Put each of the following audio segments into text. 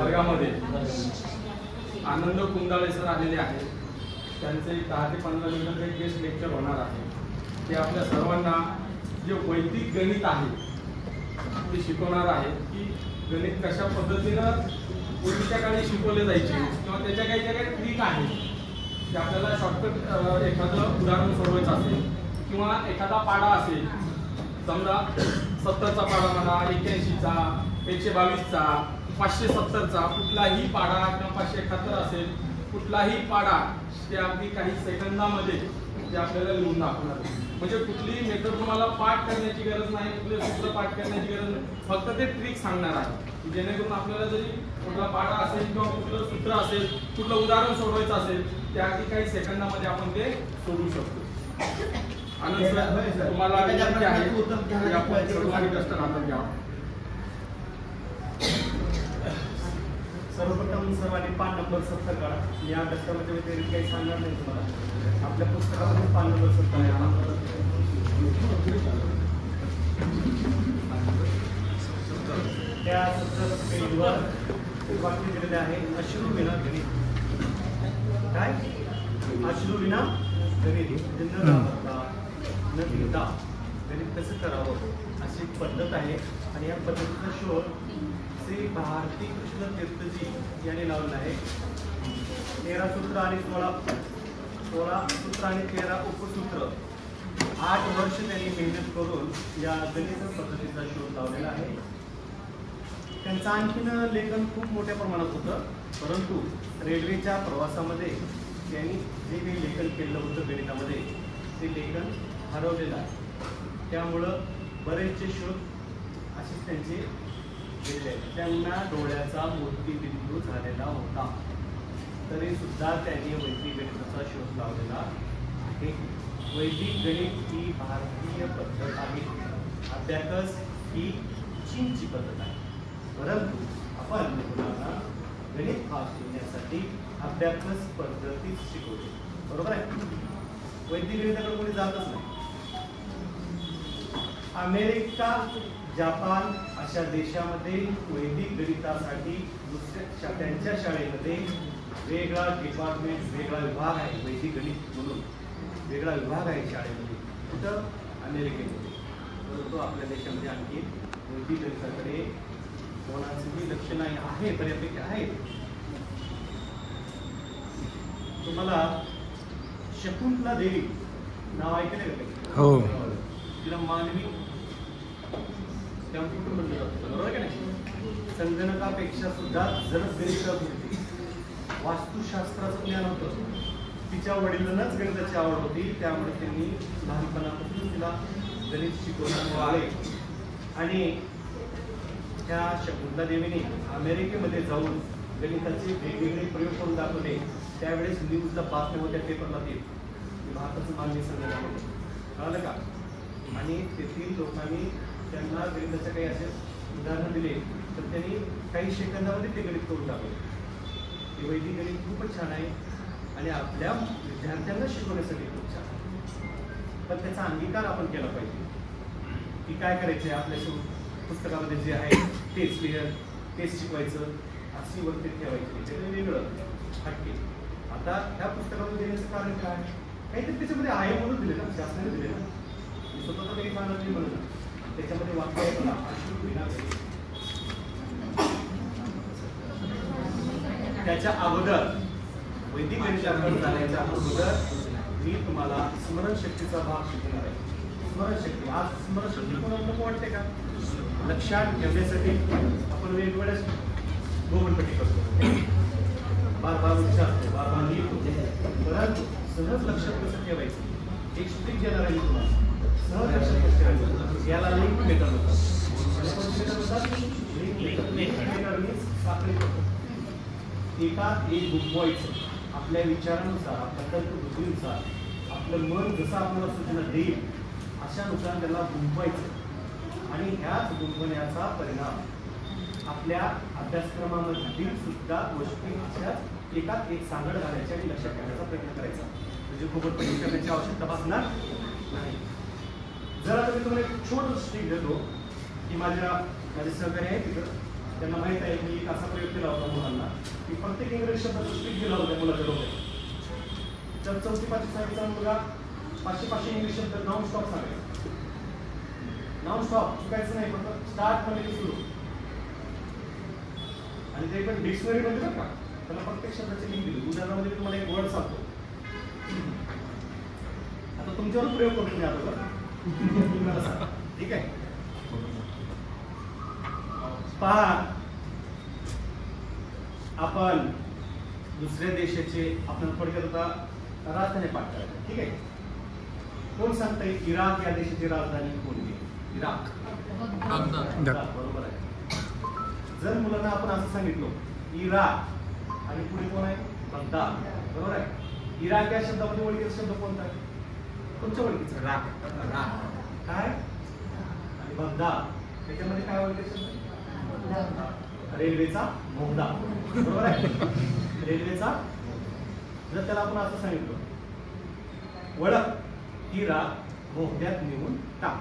वर्गामध्ये आनंद कुंदाळे सर आलेले आहेत. त्यांचे 10 ते 15 मिनिटांचे गेस्ट लेक्चर होणार आहे. ते आपल्या सर्वांना जे वैदिक गणित आहे ते शिकवणार आहे की गणित कशा पद्धतीनं पूर्वीच्या काळी शिकवले जायचे किंवा त्याच्या काही काही ट्रिक आहे की आपल्याला शॉर्टकट एखादं उदाहरण सोडवायचं असेल किंवा एखादा पाडा असेल, समजा 70चा पाडा म्हणा, 81चा, 122चा, 570चा, कुठलाही पाडा किंवा 571 असेल, कुठलाही पाडा ते अगदी काही सेकंदामध्ये ते आपल्याला लिहून दाखवणार. म्हणजे कुठलीही मेथड तुम्हाला पाठ करण्याची गरज नाही, कुठले सूत्र पाठ करण्याची गरज नाही, फक्त ते ट्रिक सांगणार आहे जेणेकरून आपल्याला जरी कुठला पाडा असेल किंवा कुठलं सूत्र असेल, कुठलं उदाहरण सोडवायचं असेल ते अगदी काही सेकंदामध्ये आपण ते सोडवू शकतो. आणि तुम्हाला विनंती आहे की आपण सर्वांनी कष्ट हातात घ्या. सर्वप्रथम सर्वांनी पान नंबर 70 काढा. या अभ्यासक्रमाच्या व्यतिरिक्त काही सांगणार नाही तुम्हाला. आपल्या पुस्तकामध्ये पान नंबर 70 आहे. त्या 70 पेजवर वाक्य दिलेले आहे, अश्रू विना गणित. काय? अश्रू विना गणित. न घाबरता न भिता गणित कसं करावं अशी पद्धत आहे. आणि या पद्धतीचा शोध श्री भारती कृष्ण तीर्थजी यांनी लावलेला आहे. 13 सूत्र आणि 16 सूत्र आणि 13 उपसूत्र 8 वर्ष त्यांनी मेहनत करून या गणित पद्धतीचा शोध लावलेला आहे. त्यांचं आणखीन लेखन खूप मोठ्या प्रमाणात होतं, परंतु रेल्वेच्या प्रवासामध्ये त्यांनी जे काही लेखन केलं होतं गणितामध्ये ते लेखन हरवलेलं आहे. त्यामुळं बरेचसे शोध असेच त्यांचे गेले. त्यांना डोळ्याचा मोतीबिंदू झालेला होता, तरी सुद्धा त्यांनी वैदिक गणिताचा शोध लावलेला आहे. वैदिक गणित ही भारतीय पद्धत आहे, अभ्याकस ही चीनची पद्धत आहे. परंतु आपण मुलांना गणित हा शिकण्यासाठी अभ्याकस पद्धतीच शिकवते. बरोबर आहे? वैदिक गणिताकडे कोणी जातच नाही. अमेरिका, जपान अशा देशामध्ये वैदिक गणितासाठी दुसऱ्या त्यांच्या शाळेमध्ये वेगळा डिपार्टमेंट, वेगळा विभाग आहे. वैदिक गणित म्हणून वेगळा विभाग आहे शाळेमध्ये. कुठं? अमेरिकेमध्ये. परंतु आपल्या देशामध्ये आणखी वैदिक गणिताकडे कोणाचंही लक्ष नाही आहे. बऱ्यापैकी आहे. तुम्हाला शकुंतला देवी नाव ऐकले का? हो. तिला मानवी कम्प्युटर म्हणलं जातं, बरोबर का नाही? संगणकापेक्षा सुद्धा जलद गणित होती. वास्तुशास्त्राचं ज्ञान होतं. तिच्या वडिलांनाच गणिताची आवड होती, त्यामुळे त्यांनी लहानपणापासून तिला गणित शिकवण्यात आले. आणि त्या शकुंतला देवीने अमेरिकेमध्ये जाऊन गणिताचे वेगवेगळे प्रयोग करून दाखवले. त्यावेळेस न्यूजला बातम्या होत्या, पेपरला ते भारताचं मानवी संगणकामध्ये, कळलं का? आणि तेथील लोकांनी त्यांना गणिताचे काही असे उदाहरण दिले तर त्यांनी काही सेकंदामध्ये ते गणित करून दाखवले. हे वैदिक गणित खूपच छान आहे आणि आपल्या विद्यार्थ्यांना शिकवण्यासाठी खूप छान आहे. पण त्याचा अंगीकार आपण केला पाहिजे की काय करायचं आहे. आपल्या पुस्तकामध्ये जे आहे तेच क्लिअर, तेच शिकवायचं, अशी वरती ठेवायची, ते वेगळं हटके. आता ह्या पुस्तकामध्ये देण्याचं कारण काय? काहीतरी त्याच्यामध्ये आहे म्हणून दिले ना, शासनाने दिले ना. स्वतः काही मानत नाही म्हणून त्याच्यामध्ये वाक्य आहे बघा, अश्रू विना गणित. त्याच्या अगोदर वैदिक गणिताकडे जाण्याच्या अगोदर मी तुम्हाला स्मरणशक्तीचा भाग शिकवणार आहे. स्मरणशक्ती. आज स्मरणशक्ती कोणाला नको वाटते का? लक्षात ठेवण्यासाठी आपण वेगवेगळ्या गोमनपट्टी करतो, बार बार विचारतो, बार बार लिहितो. परंतु सहज लक्षात कसं ठेवायचं? एक स्ट्रिक देणार आहे तुम्हाला. सहज लक्षात कसं ठेवायचं? याला लिंक मेथड होतात. एकात एक गुंतवायचं. आपल्या विचारानुसार, आपल्या तर्कबुद्धीनुसार, आपलं मन जसं आपल्याला सूचना देईल अशानुसार त्याला गुंतवायचं. आणि ह्याच गुंतवण्याचा परिणाम आपल्या अभ्यासक्रमामधील सुद्धा गोष्टी अशाच एकात एक सांगड घालायच्या आणि लक्षात ठेवण्याचा प्रयत्न करायचा. म्हणजे गोबरपट्टी करण्याची आवश्यकता भासणार नाही. जर आता मी तुम्हाला एक छोटं स्टिक देतो की माझे सहकारी आहे तिथं, त्यांना माहीत आहे की असा प्रयोग केला केला होता मुलांना की प्रत्येक इंग्रजी शब्दाचा स्पीक दिला होता मुलाच्या डोक्यात. तर 4थी 5वी 6वीचा मुलगा 500 इंग्लिश शब्द नॉन स्टॉप सांगायचा. नॉन स्टॉप चुकायचं नाही, फक्त स्टार्ट मध्ये सुरू. आणि ते पण डिक्शनरी मध्ये बघा त्याला प्रत्येक शब्दाची लिंक दिली. उदाहरणामध्ये मी तुम्हाला एक वर्ड सांगतो. आता तुमच्यावर प्रयोग करतो मी आता. ठीक आहे, पहा आपण दुसऱ्या देशाचे आपण थोडक्यात आता राजधानी पाठ करायचं. ठीक आहे, कोण सांगताय इराक या देशाची राजधानी कोणती? इराक. बरोबर आहे. जर मुलांना आपण असं सांगितलं इराक आणि पुढे कोण आहे? बगदाद. बरोबर आहे. इराक या शब्दामध्ये ओळखीचा शब्द कोणता आहे? तुमच्या ओळखीचा राक. काय? आणि बगदाद त्याच्यामध्ये काय ओळखीचा शब्द? रेल्वेचा बोगदा. बरोबर आहे. रेल्वेचा. जर त्याला आपण असं सांगितलं वळख इराक बोगद्यात नेऊन टाक,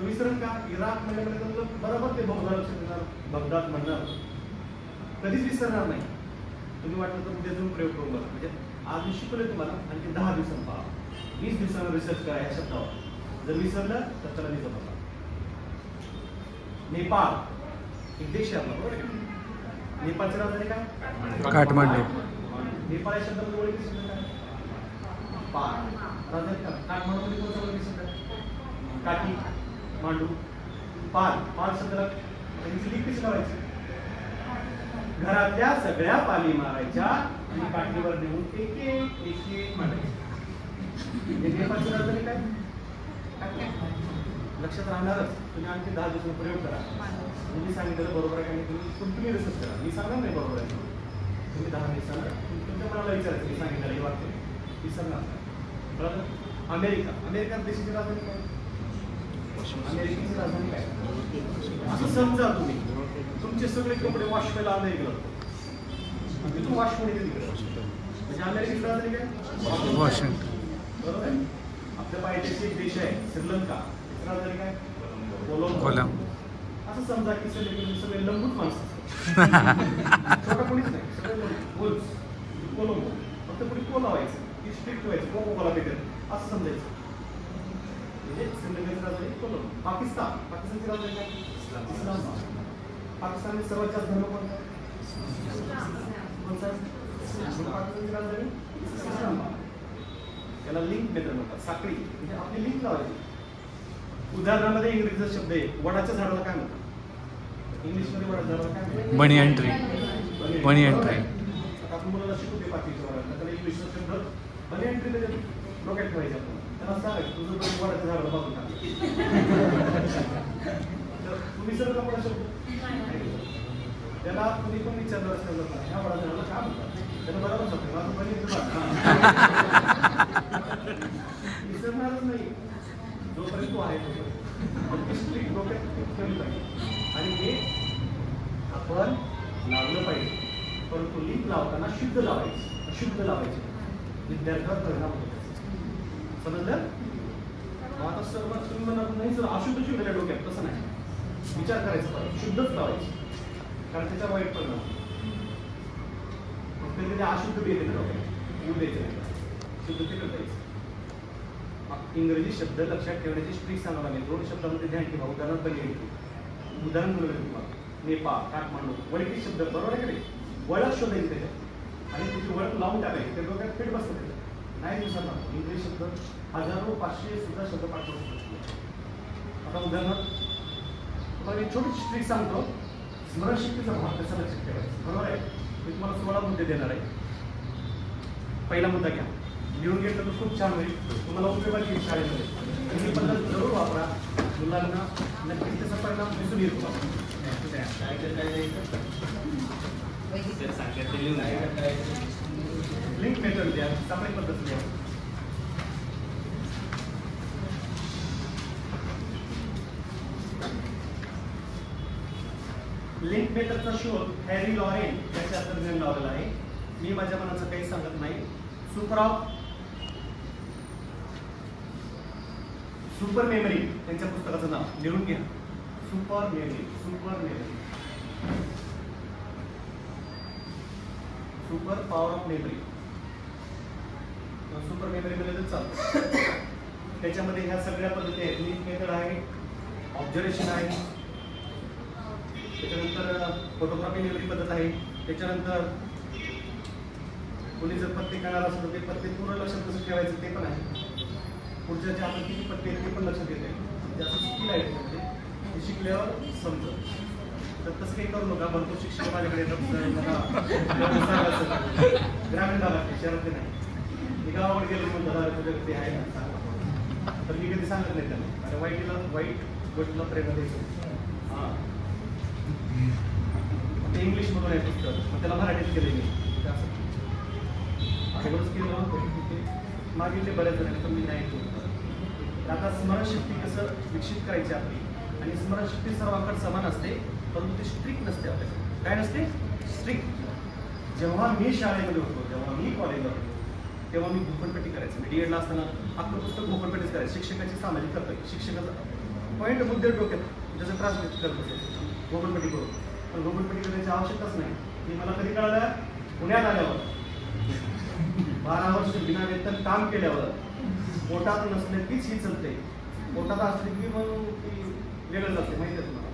विसरण का? इराक म्हणल्याकडे बरोबर ते बोगदा लक्षात येणार, बगदाद म्हणणार, कधीच विसरणार नाही. तुम्ही वाटलं तर उद्या जाऊन प्रयोग करून बघा. म्हणजे आज मी शिकवले तुम्हाला, आणखी 10 दिवसांनी पहा, 20 दिवसांना रिसर्च करा या शब्दावर. जर विसरलं तर त्याला निजत होता. नेपाळ एक देश आहे आपला. बरोबर आहे. नेपाळची राजधानी काय? काठमांडू. नेपाळ या शब्दामध्ये ओळखी शब्द काय? पाळ. राजधानी काठमांडू मध्ये कोणता ओळखी शब्द आहे? काठी मांडू. पाल. पाल शब्दाला लिंक कशी लावायची? घरातल्या सगळ्या पाली मारायच्या आणि काठीवर नेऊन एक एक मांडायची. नेपाळची राजधानी काय? लक्षात राहणारच. तुम्ही आणखी 10 दिवसांनी प्रयोग करा. मी सांगितलं बरोबर आहे का? तुम्ही रिसर्च करा. मी सांगणार नाही बरोबर आहे. तुम्ही 10 दिवसांना तुमच्या मनाला विचारायचं मी सांगितलं हे वाक्य विसरणार. बरोबर. अमेरिका देशाची राजधानी काय? अमेरिकेची राजधानी काय? असं समजा तुम्ही तुमचे सगळे कपडे वॉश व्हायला अमेरिकेला तू वॉश मध्ये तिकडे म्हणजे अमेरिकेची राजधानी काय? वॉशिंग्टन. बरोबर आहे. आपल्या बाहेरचे एक देश आहे श्रीलंका, त्याची राजधानी काय? कोलंबो. असं समजा की सगळे लंबूत माणसं छोटा कोणीच नाही, सगळे बोल्स कोलंबो. फक्त पुढे को लावायचं की स्ट्रिक्ट व्हायचं को कोला भेटेल असं समजायचं. म्हणजे श्रीलंकेची राजधानी कोलंबो. पाकिस्तानची राजधानी काय? इस्लामाबाद. पाकिस्तानचे सर्वात जास्त धर्म कोणता? पाकिस्तानची राजधानी इस्लामाबाद. त्याला लिंक मेथड म्हणतात. साखळी म्हणजे आपली लिंक लावायची. उदाहरणामध्ये इंग्रजीचा शब्द आहे वडाच्या झाडाला काय म्हणतात? इंग्लिशमध्ये वडाच्या झाडाला काय म्हणतात? Banyan tree. Banyan tree. आता आपण मुलाला शिकवते पाचवीच्या वर्गात, त्याला इंग्लिशचा शब्द बनियन ट्री मध्ये डोक्यात ठेवायचे. आपण त्याला सांगायचं तुझं डोकं वडाच्या झाडाला बाजून टाक. तुम्ही सर का शब्द त्याला तुम्ही पण विचारलं असतं ह्या वडाच्या झाडाला काय म्हणतात? त्याला बरोबर सांगतो माझं बनियन विसरणारच नाही जोपर्यंत तो आहे तोपर्यंत स्ट्रिक्ट डोक्यात ठेवली पाहिजे. आणि हे आपण लावलं पाहिजे. परंतु लिंक लावताना शुद्ध लावायची, अशुद्ध लावायची. विद्यार्थ्यावर परिणाम होतो. समजलं? आता सर्व तुम्ही म्हणणार नाही सर अशुद्ध शिवलेल्या डोक्यात, तसं नाही. विचार करायचा पाहिजे, शुद्धच लावायची, कारण त्याचा वाईट परिणाम कधी अशुद्ध बी येते ना डोक्यात, येऊ द्यायचं, शुद्ध ते करायचं. इंग्रजी शब्द लक्षात ठेवण्याची स्ट्रिक सांगायला लागेल. 2 शब्दामध्ये ध्यान ठेवा. उदाहरण पण येईल. उदाहरण बोलूया तुम्हाला. नेपाळ, काठमांडू, वळखी शब्द बरोबर आहे का नाही? वळख शोधायची त्याच्यात आणि त्याची वळख लावून टाकायची. त्या डोक्यात फिट बसतं त्याच्यात. नाही दिवसांना इंग्रजी शब्द 1000 500 सुद्धा शब्द पाठ करू शकतो. आता उदाहरण तुम्हाला एक छोटी स्ट्रिक सांगतो. स्मरणशक्तीचा भाग कसा लक्षात ठेवायचा? बरोबर आहे. मी तुम्हाला 16 मुद्दे देणार आहे. पहिला मुद्दा घ्या. लिहून घेतलं तर खूप छान होईल. तुम्हाला उपयोगाची येईल शाळेमध्ये. ही पद्धत जरूर वापरा. मुलांना नक्कीच त्याचा परिणाम दिसून येईल तुम्हाला. लिंक मेथड द्या. चांगली पद्धत द्या. लिंक मेथडचा शोध हॅरी लॉरेन या शास्त्रज्ञाने लावलेला आहे. मी माझ्या मनाचं काही सांगत नाही. सुपर मेमरी त्यांच्या पुस्तकाचं नाव लिहून घ्या. Super memory. Super power of memory, super memory मध्ये चालतं. त्याच्यामध्ये ह्या सगळ्या पद्धती आहेत. लीप मेथड आहे, ऑब्झर्वेशन आहे, त्याच्यानंतर फोटोग्राफी मेमरी पद्धत आहे. त्याच्यानंतर कोणी जर पत्ते करणार असेल तर ते पत्ते पूर्ण लक्षात कसं ठेवायचं ते पण आहे. पुढच्या जे आपण किती पत्ते आहेत ते पण लक्षात येते. ज्याचं स्किल आहे त्यामध्ये ते शिकल्यावर समजतं. तर तसं काही करू नका. भरपूर शिक्षक माझ्याकडे ग्रामीण भागातले, शहरातले नाही. मी गावाकडे गेलो म्हणून तुझ्याकडे ते आहे ना, तर मी कधी सांगत नाही त्यांना. आणि वाईट गोष्टीला प्रेरणा द्यायचं. हां, ते इंग्लिशमधून आहे पुस्तक, मग त्याला मराठीत केलं मी. असं एवढंच केलं ते मागितले बऱ्याच जणांनी, पण मी नाही केलं. आता स्मरणशक्ती कसं विकसित करायची आपली, आणि स्मरणशक्ती सर्वांकडे समान असते, परंतु ती स्ट्रिक्ट नसते आपल्याकडे. काय नसते? स्ट्रिक्ट. जेव्हा मी शाळेमध्ये होतो, जेव्हा मी कॉलेजला होतो, तेव्हा मी घोकणपट्टी करायचं. मी डीएडला असताना अख्खं पुस्तक घोकणपट्टीच करायचं. शिक्षकाची सामाजिक कर्तव्य, शिक्षकाचा पॉईंट मुद्दे डोक्यात त्याचं ट्रान्सलेट करत असायचं घोकणपट्टी करून. पण घोकणपट्टी करण्याची आवश्यकताच नाही. ही मला कधी कळलं? पुण्यात आल्यावर 12 वर्ष बिना वेतन काम केल्यावर. पोटात नसले तीच ही चलते. पोटात असले की मग ती वेगळंच असते, माहिती आहे तुम्हाला.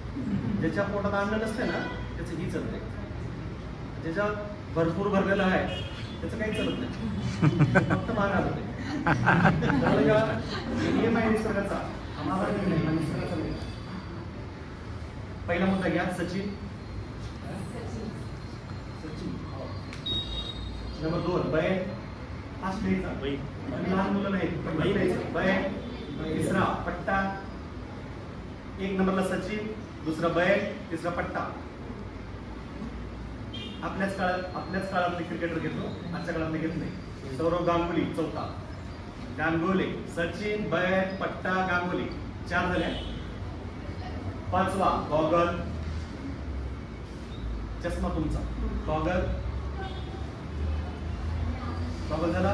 ज्याच्या पोटात अन्न नसते ना त्याचं ही चलते. ज्याच्यात भरपूर भरलेलं आहे त्याचं काही चलत नाही, फक्त महाराज होते. नियम आहे निसर्गाचा, आम्हाला नाही, हा निसर्गाचा नाही. पहिला मुद्दा घ्या, सचिन. नंबर 2 बैल. फास्ट लिहायचा, लहान मुलं नाहीत. बैल. तिसरा पट्टा. 1 नंबरला सचिन, दुसरा बैल, तिसरा पट्टा. आपल्याच काळातले क्रिकेटर घेतो, आजच्या काळातले घेत नाही. सौरव गांगुली चौथा. गांगुली, सचिन, बैल, पट्टा, गांगुली 4 झाले. 5वा गॉगल, चष्मा तुमचा. गॉगल झाला.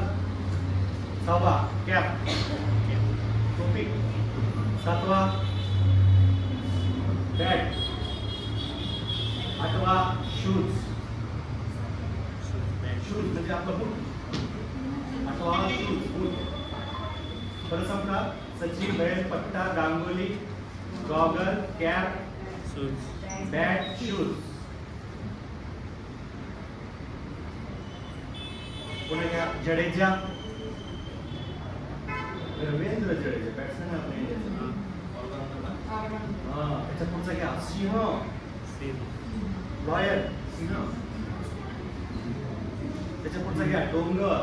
6वा कॅप, टोपी. 7वा बॅट. 8वा शूज. शूज म्हणजे आपलं बूट. 8वा शूज, बूट. परत सांगा, सचिन, बैल, पट्टा, Ganguly, goggle, cap, bat, shoes. पुन्हा घ्या, जडेजा. रवींद्र जडेजा, बॅट्समॅन आपल्या इंडियाचा. त्याच्या पुढचा घ्या, सिंह. रॉयल, सिंह. त्याच्या पुढचा घ्या, डोंगर.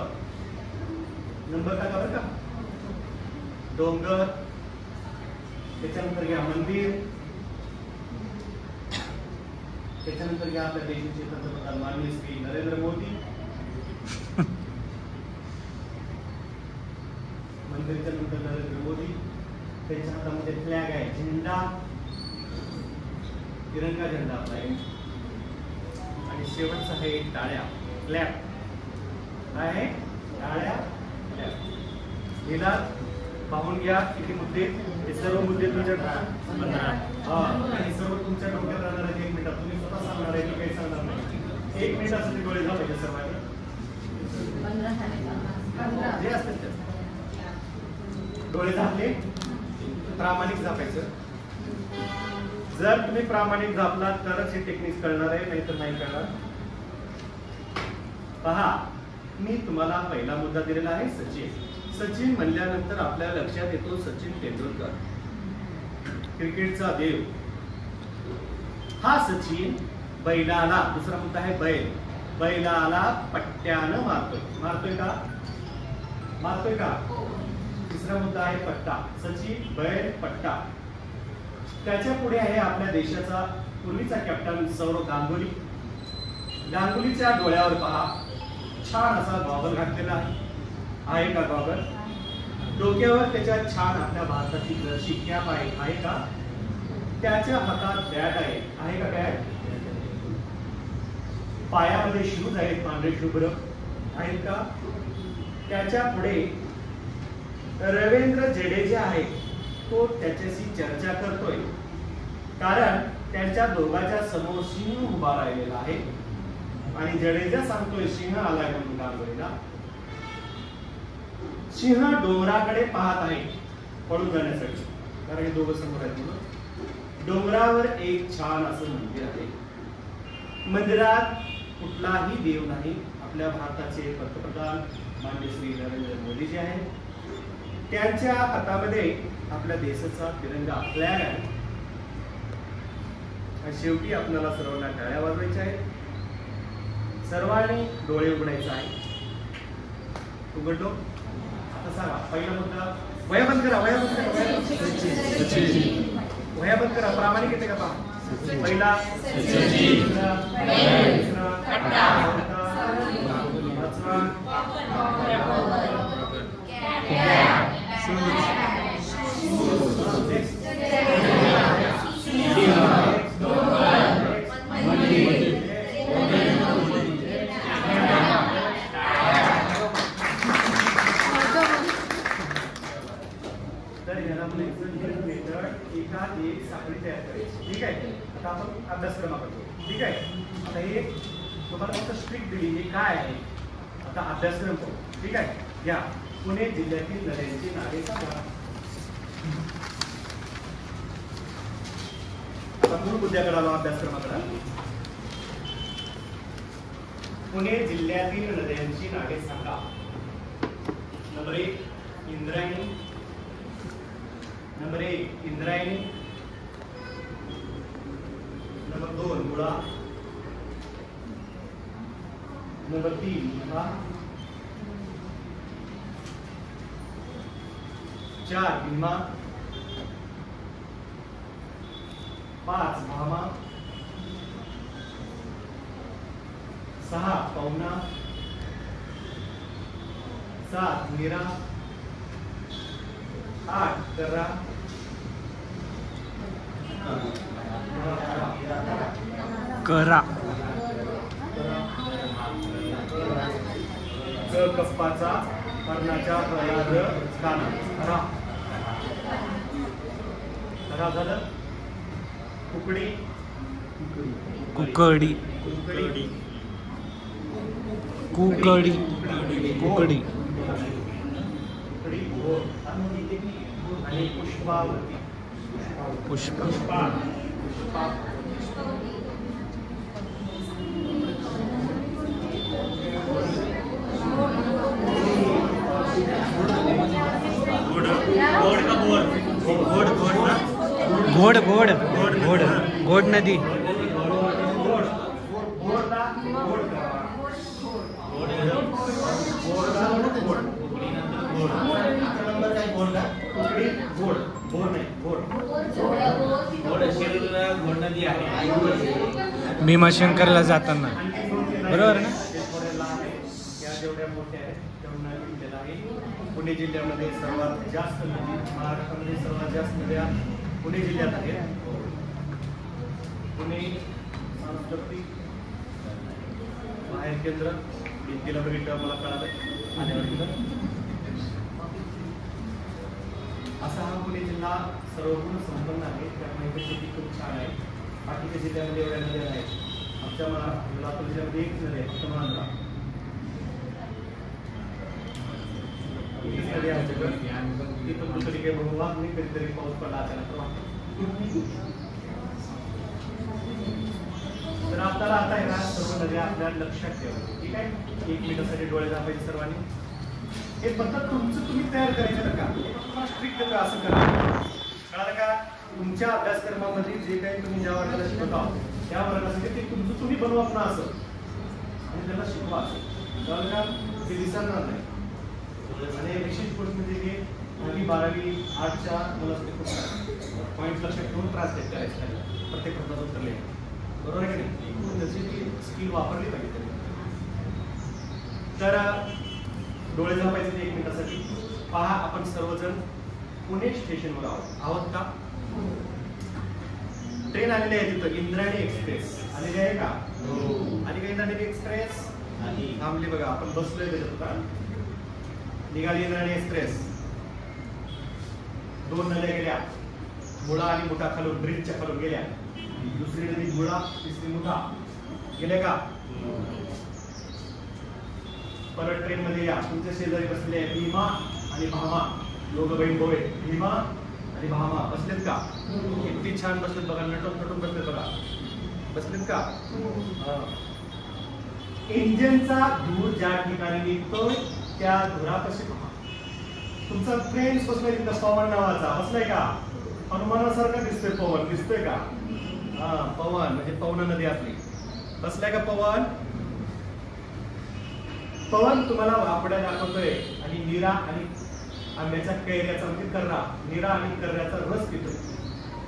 नंबर टाका बरं का, डोंगर. त्याच्यानंतर घ्या, मंदिर. त्याच्यानंतर घ्या, आपल्या देशाचे पंतप्रधान माननीय श्री नरेंद्र मोदी. मंदिरच्या नंतर नरेंद्र मोदी. त्यांच्या हातामध्ये फ्लॅग आहे, झेंडा, तिरंगा झेंडा आपला आहे. आणि शेवटचा आहे टाळ्या, क्लॅप. काय आहे? टाळ्या, क्लॅप. हिला पाहून घ्या किती मुद्दे. हे सर्व मुद्दे तुमच्या आणि सर्व तुमच्या डोक्यात राहणार आहेत. 1 मिनिटात तुम्ही स्वतः सांगणार आहे की काही सांगणार नाही. 1 मिनिटासाठी डोळे झाले सर्वांनी. जे असतात ते डोळे झाले. प्रामाणिक झापायचं. जर तुम्ही प्रामाणिक झापलात तरच हे टेक्निक कळणार आहे, नाहीतर नाही कळणार. पहा, मी तुम्हाला पहिला मुद्दा दिलेला आहे, सचिन. सचिन म्हणल्यानंतर आपल्या लक्षात येतो सचिन तेंडुलकर, क्रिकेटचा देव. हा सचिन बैलाला, दुसरा मुद्दा आहे बैल. बैलाला पट्ट्यानं मारतोय का? मारतोय का? तिसरा मुद्दा आहे पट्टा. सचिन, बैल, पट्टा. त्याच्या पुढे आहे आपल्या देशाचा पूर्वीचा कॅप्टन सौरव गांगुली. गांगुलीच्या डोळ्यावर पहा, छान असा गॉगल घातलेला आहे का गॉगल? डोक्यावर त्याच्या छान आपल्या भारताची जर्सी कॅप आहे का? त्याच्या हातात बॅट आहे का बॅट? पायामध्ये शूज आहेत, पांढरे शुभ्र आहेत का? त्याच्या पुढे रवींद्र जडेजा आहे, तो त्याच्याशी चर्चा करतोय, कारण त्यांच्या दोघांच्या समोर सिंह उभा राहिलेला आहे. आणि जडेजा सांगतोय सिंह आलाय म्हणून डांगोरीला. सिंह डोंगराकडे पाहत आहे पळून जाण्यासाठी, कारण हे दोघं समोर आहेत म्हणून. डोंगरावर एक छान असं मंदिर आहे. मंदिरात कुठलाही देव नाही. आपल्या भारताचे पंतप्रधान माननीय श्री नरेंद्र मोदीजी आहेत. त्यांच्या हातामध्ये आपल्या देशाचा तिरंगा फ्लॅग आहे. आणि शेवटी आपल्याला सर्वांना टाळ्या वाजवायच्या आहेत. सर्वांनी डोळे उघडायचे आहे. उघडलो. आता सांगा पहिला मुद्दा. वया बंद करा, वया बंद करा, वया बंद करा. प्रामाणिक येते का पहा. पहिला एक साखळी तयार करायची. ठीक आहे. आता आपण अभ्यासक्रम करतो. ठीक आहे. आता हे तुम्हाला फक्त स्ट्रिक्ट दिली. हे काय आहे आता अभ्यासक्रम करू. ठीक आहे. या पुणे जिल्ह्यातील नद्यांची नावे सांगा. आता मूळ मुद्द्याकडे आलो अभ्यासक्रमाकडे. पुणे जिल्ह्यातील नद्यांची नावे सांगा. Number 1 Indrayani. Number 1 Indrayani. Number 2 मुळा. नंबर 3 मुठा. 4 भीमा. 5 भामा. 6 पवना. 7 मीरा. 8 कर्रा. करा. कप्पाचा कर्णाच्या प्रयाग काना. करा झालं. कुकडी. कुकडी. कुकडी. कुकडी. कुकडी. कुकडी घोर. आणि पुष्पावती. पुष्प. घोड घोड घोड घोड नदी. भीमाशंकरला जाताना बरोबर ना. पुणे जिल्ह्यामध्ये सर्वात जास्त नदी, महाराष्ट्रामध्ये सर्वात जास्त नद्या पुणे जिल्ह्यात आहेत. पुणे सांस्कृतिक बाहेर केंद्र भिंतीला बघितलं मला कळालं आल्यावर. असा हा पुणे जिल्हा सर्वगुण संपन्न आहे. त्यामुळे शेती खूप छान आहे. बाकीच्या जिल्ह्यामध्ये एवढ्या नद्या आहेत. आमच्या लातूर जिल्ह्यामध्ये एक नदी आहे फक्त मांजरा. नदी आमच्याकडे तिथून दुसरी काही बहुभाग नाही. कधीतरी पाऊस पडला अचानक तर आपल्याला आता आहे ना सर्व नद्या आपल्याला लक्षात ठेवा. ठीक आहे. 1 मिनिटासाठी डोळे दाबायचे सर्वांनी. हे पद्धत तुमचं तुम्ही तयार करायचं नका. स्ट्रिक्ट असं करा. कळालं का. तुमच्या अभ्यासक्रमामध्ये जे काही तुम्ही ज्या वर्गाला शिकवता त्या वर्गासाठी ते तुमचं तुम्ही बनवा पुन्हा असं आणि त्याला शिकवा असं. कळालं का. ते दिसणार नाही. आणि विशेष गोष्ट म्हणजे की 10वी 12वी 8च्या मुलासाठी खूप पॉईंट लक्षात ठेवून ट्रान्सलेट करायचं प्रत्येक प्रश्नाचं उत्तर लिहायचं. बरोबर आहे की नाही. त्याची ती स्किल वापरली पाहिजे. तर डोळे झापायचे 1 मिनिटासाठी. पहा आपण सर्वजण पुणे स्टेशनवर आहोत का. ट्रेन आलेली आहे तिथं. इंद्रायणी एक्सप्रेस आलेली आहे का. आली का इंद्रायणी एक्सप्रेस. थांबली बघा. आपण बसलोय त्याच्यात. निघाली इंद्रायणी एक्सप्रेस. 2 नद्या गेल्या. मुळा आणि मुठा खालून ब्रिजच्या खालून गेल्या. दुसरी नदी मुळा, तिसरी मुठा. गेले का. परत ट्रेन मध्ये या. तुमच्या शेजारी बसले आहे भीमा आणि भामा, दोघं बहीण भाऊ आहेत. भीमा आणि भामा बसलेत का? किती छान बसलेत बघा, नटून नटून बसलेत बघा. बसलेत का? इंजिनचा धूर ज्या ठिकाणी निघतोय त्या धुरापाशी पहा. तुमचा फ्रेंड्स बसलाय तिथं, पवन नावाचा बसलाय का? हनुमानासारखा दिसतोय पवन, दिसतोय का? हा, पवन म्हणजे पवना नदी आपली. बसलाय का पवन? पवन तुम्हाला वापड्या दाखवतोय आणि नीरा आणि आंब्याच्या कैऱ्याचा म्हणजे कर्रा, नीरा आणि कर्ऱ्याचा रस पितोय,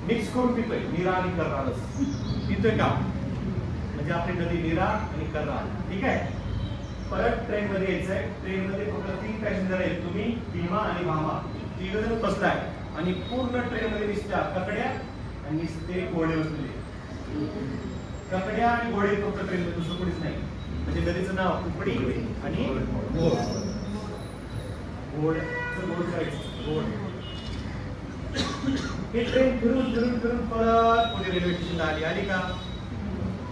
मिक्स करून पितोय. नीरा आणि कर्रा रस पितोय का? म्हणजे आपली नदी नीरा आणि कर्रा. ठीक आहे. परत ट्रेन मध्ये यायचंय. ट्रेन मध्ये फक्त 3 पॅसेंजर आहेत, तुम्ही, भीमा आणि भामा, 3 जण बसलाय आणि पूर्ण ट्रेन मध्ये निसत्या ककड्या आणि निसते घोडे बसलेले. ककड्या आणि घोडे फक्त ट्रेन मध्ये, दुसरं कोणीच नाही. म्हणजे नदीचं नाव कुपडी आणि घोड. घोडचं घोड करायचं, घोड. ही ट्रेन फिरून फिरून फिरून परत पुणे रेल्वे स्टेशनला आली. आली का?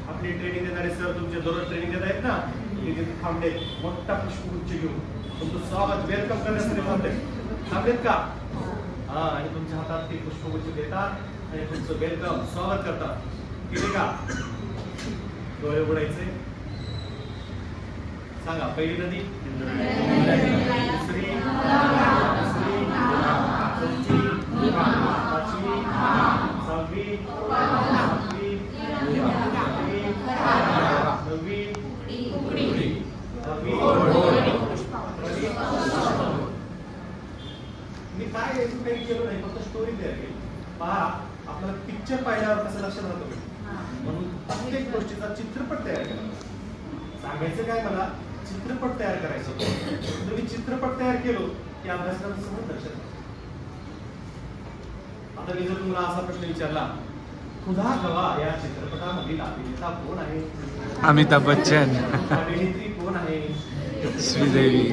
आपली ट्रेनिंग देणारे सर तुमचे दररोज ट्रेनिंग देत आहेत ना, तिथे थांबले मोठा पुष्पगुच्छ घेऊन तुमचं स्वागत, वेलकम करण्यासाठी थांबलेत का? हा, आणि तुमच्या हातात ते पुष्पगुच्छ देतात आणि तुमचं वेलकम, स्वागत करतात. केले का? डोळे उघडायचे. सांगा, पहिली नदी, दुसरी, चौथी, पाचवी, सहावी, सातवी, नववी, मी काय याचं काही केलं नाही, फक्त स्टोरी तयार केली. पहा, आपल्याला पिक्चर पाहिल्यावर कसं लक्षात राहतं, म्हणून प्रत्येक गोष्टीचा चित्रपट तयार केला. सांगायचं काय, मला चित्रपट तयार करायचं. जर मी चित्रपट तयार केलो की अभ्यासक्रम समोर लक्षात. आता मी जर तुम्हाला असा प्रश्न विचारला, खुदा गवा या चित्रपटामधील अभिनेता कोण आहे? अमिताभ बच्चन. अभिनेत्री कोण आहे? श्रीदेवी.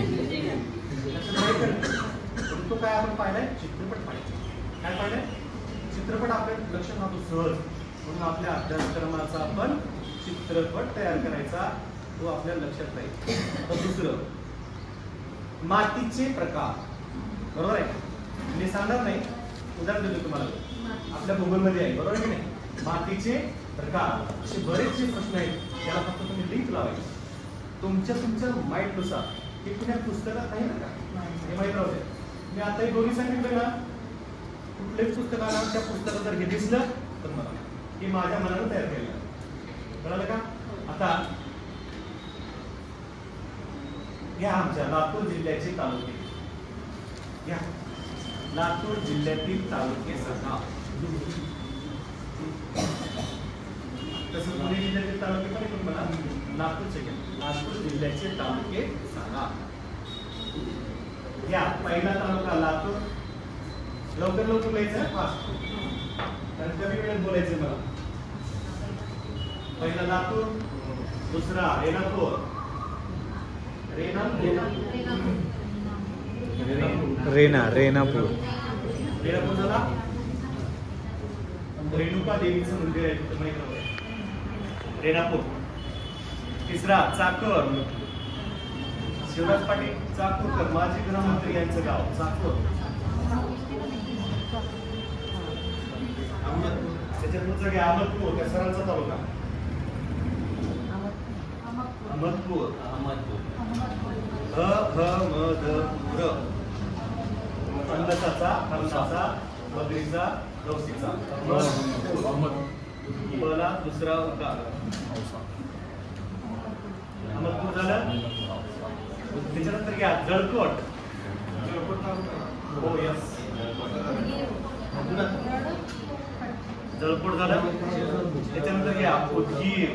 तो काय आपण पाहिलाय? चित्रपट पाहिजे. काय पाहिलंय? चित्रपट आपल्या लक्षात राहतो सहज. म्हणून आपल्या अभ्यासक्रमाचा आपण चित्रपट तयार करायचा, तो आपल्या लक्षात राहील. तर दुसरं, मातीचे प्रकार. बरोबर आहे? मी सांगणार नाही, उदाहरण देतो तुम्हाला. आपल्या गुगल मध्ये आहे, बरोबर की नाही? मातीचे प्रकार असे बरेचसे प्रश्न आहेत. त्याला फक्त तुम्ही लिंक लावायची. तुमच्या माइंडनुसार. हे कुठल्या पुस्तकात नाही ना, हे माहीत राहू दे. मी आता हे दोन्ही सांगितलं ना, कुठल्याच पुस्तकाला त्या पुस्तकात जर हे दिसलं तर मला हे माझ्या मनानं तयार केलं. कळालं का? आता घ्या आमच्या लातूर जिल्ह्याचे तालुके. घ्या लातूर जिल्ह्यातील तालुके सांगा. तसं पुणे जिल्ह्यातील तालुके पण येतील मला. लातूरचे घ्या. लातूर जिल्ह्याचे तालुके सांगा. घ्या पहिला तालुका लातूर. लवकर लवकर लिहायचं, फास्ट, कारण कमी वेळेत बोलायचं मला. पहिला लातूर, दुसरा रेणापूर. रेणापूर झाला. रेणुका देवीचं मंदिर आहे तिथं, माहित नव्हतं. रेणापूर. तिसरा चाकूर. शिवराज पाटील चाकूरकर, माजी गृहमंत्री यांचं गाव चाकूर. त्याच्यात पुढचं घ्या अहमदपूर, त्या सरांचा तालुका. अहमदपूर. अन्नसाचा, हरसाचा, मगरीचा, गवसीचा. पहिला दुसरा उकार. अहमदपूर झालं. त्याच्यानंतर घ्या जळकोट. हो यस, जळकोट झालं. त्याच्यानंतर घ्या उदगीर.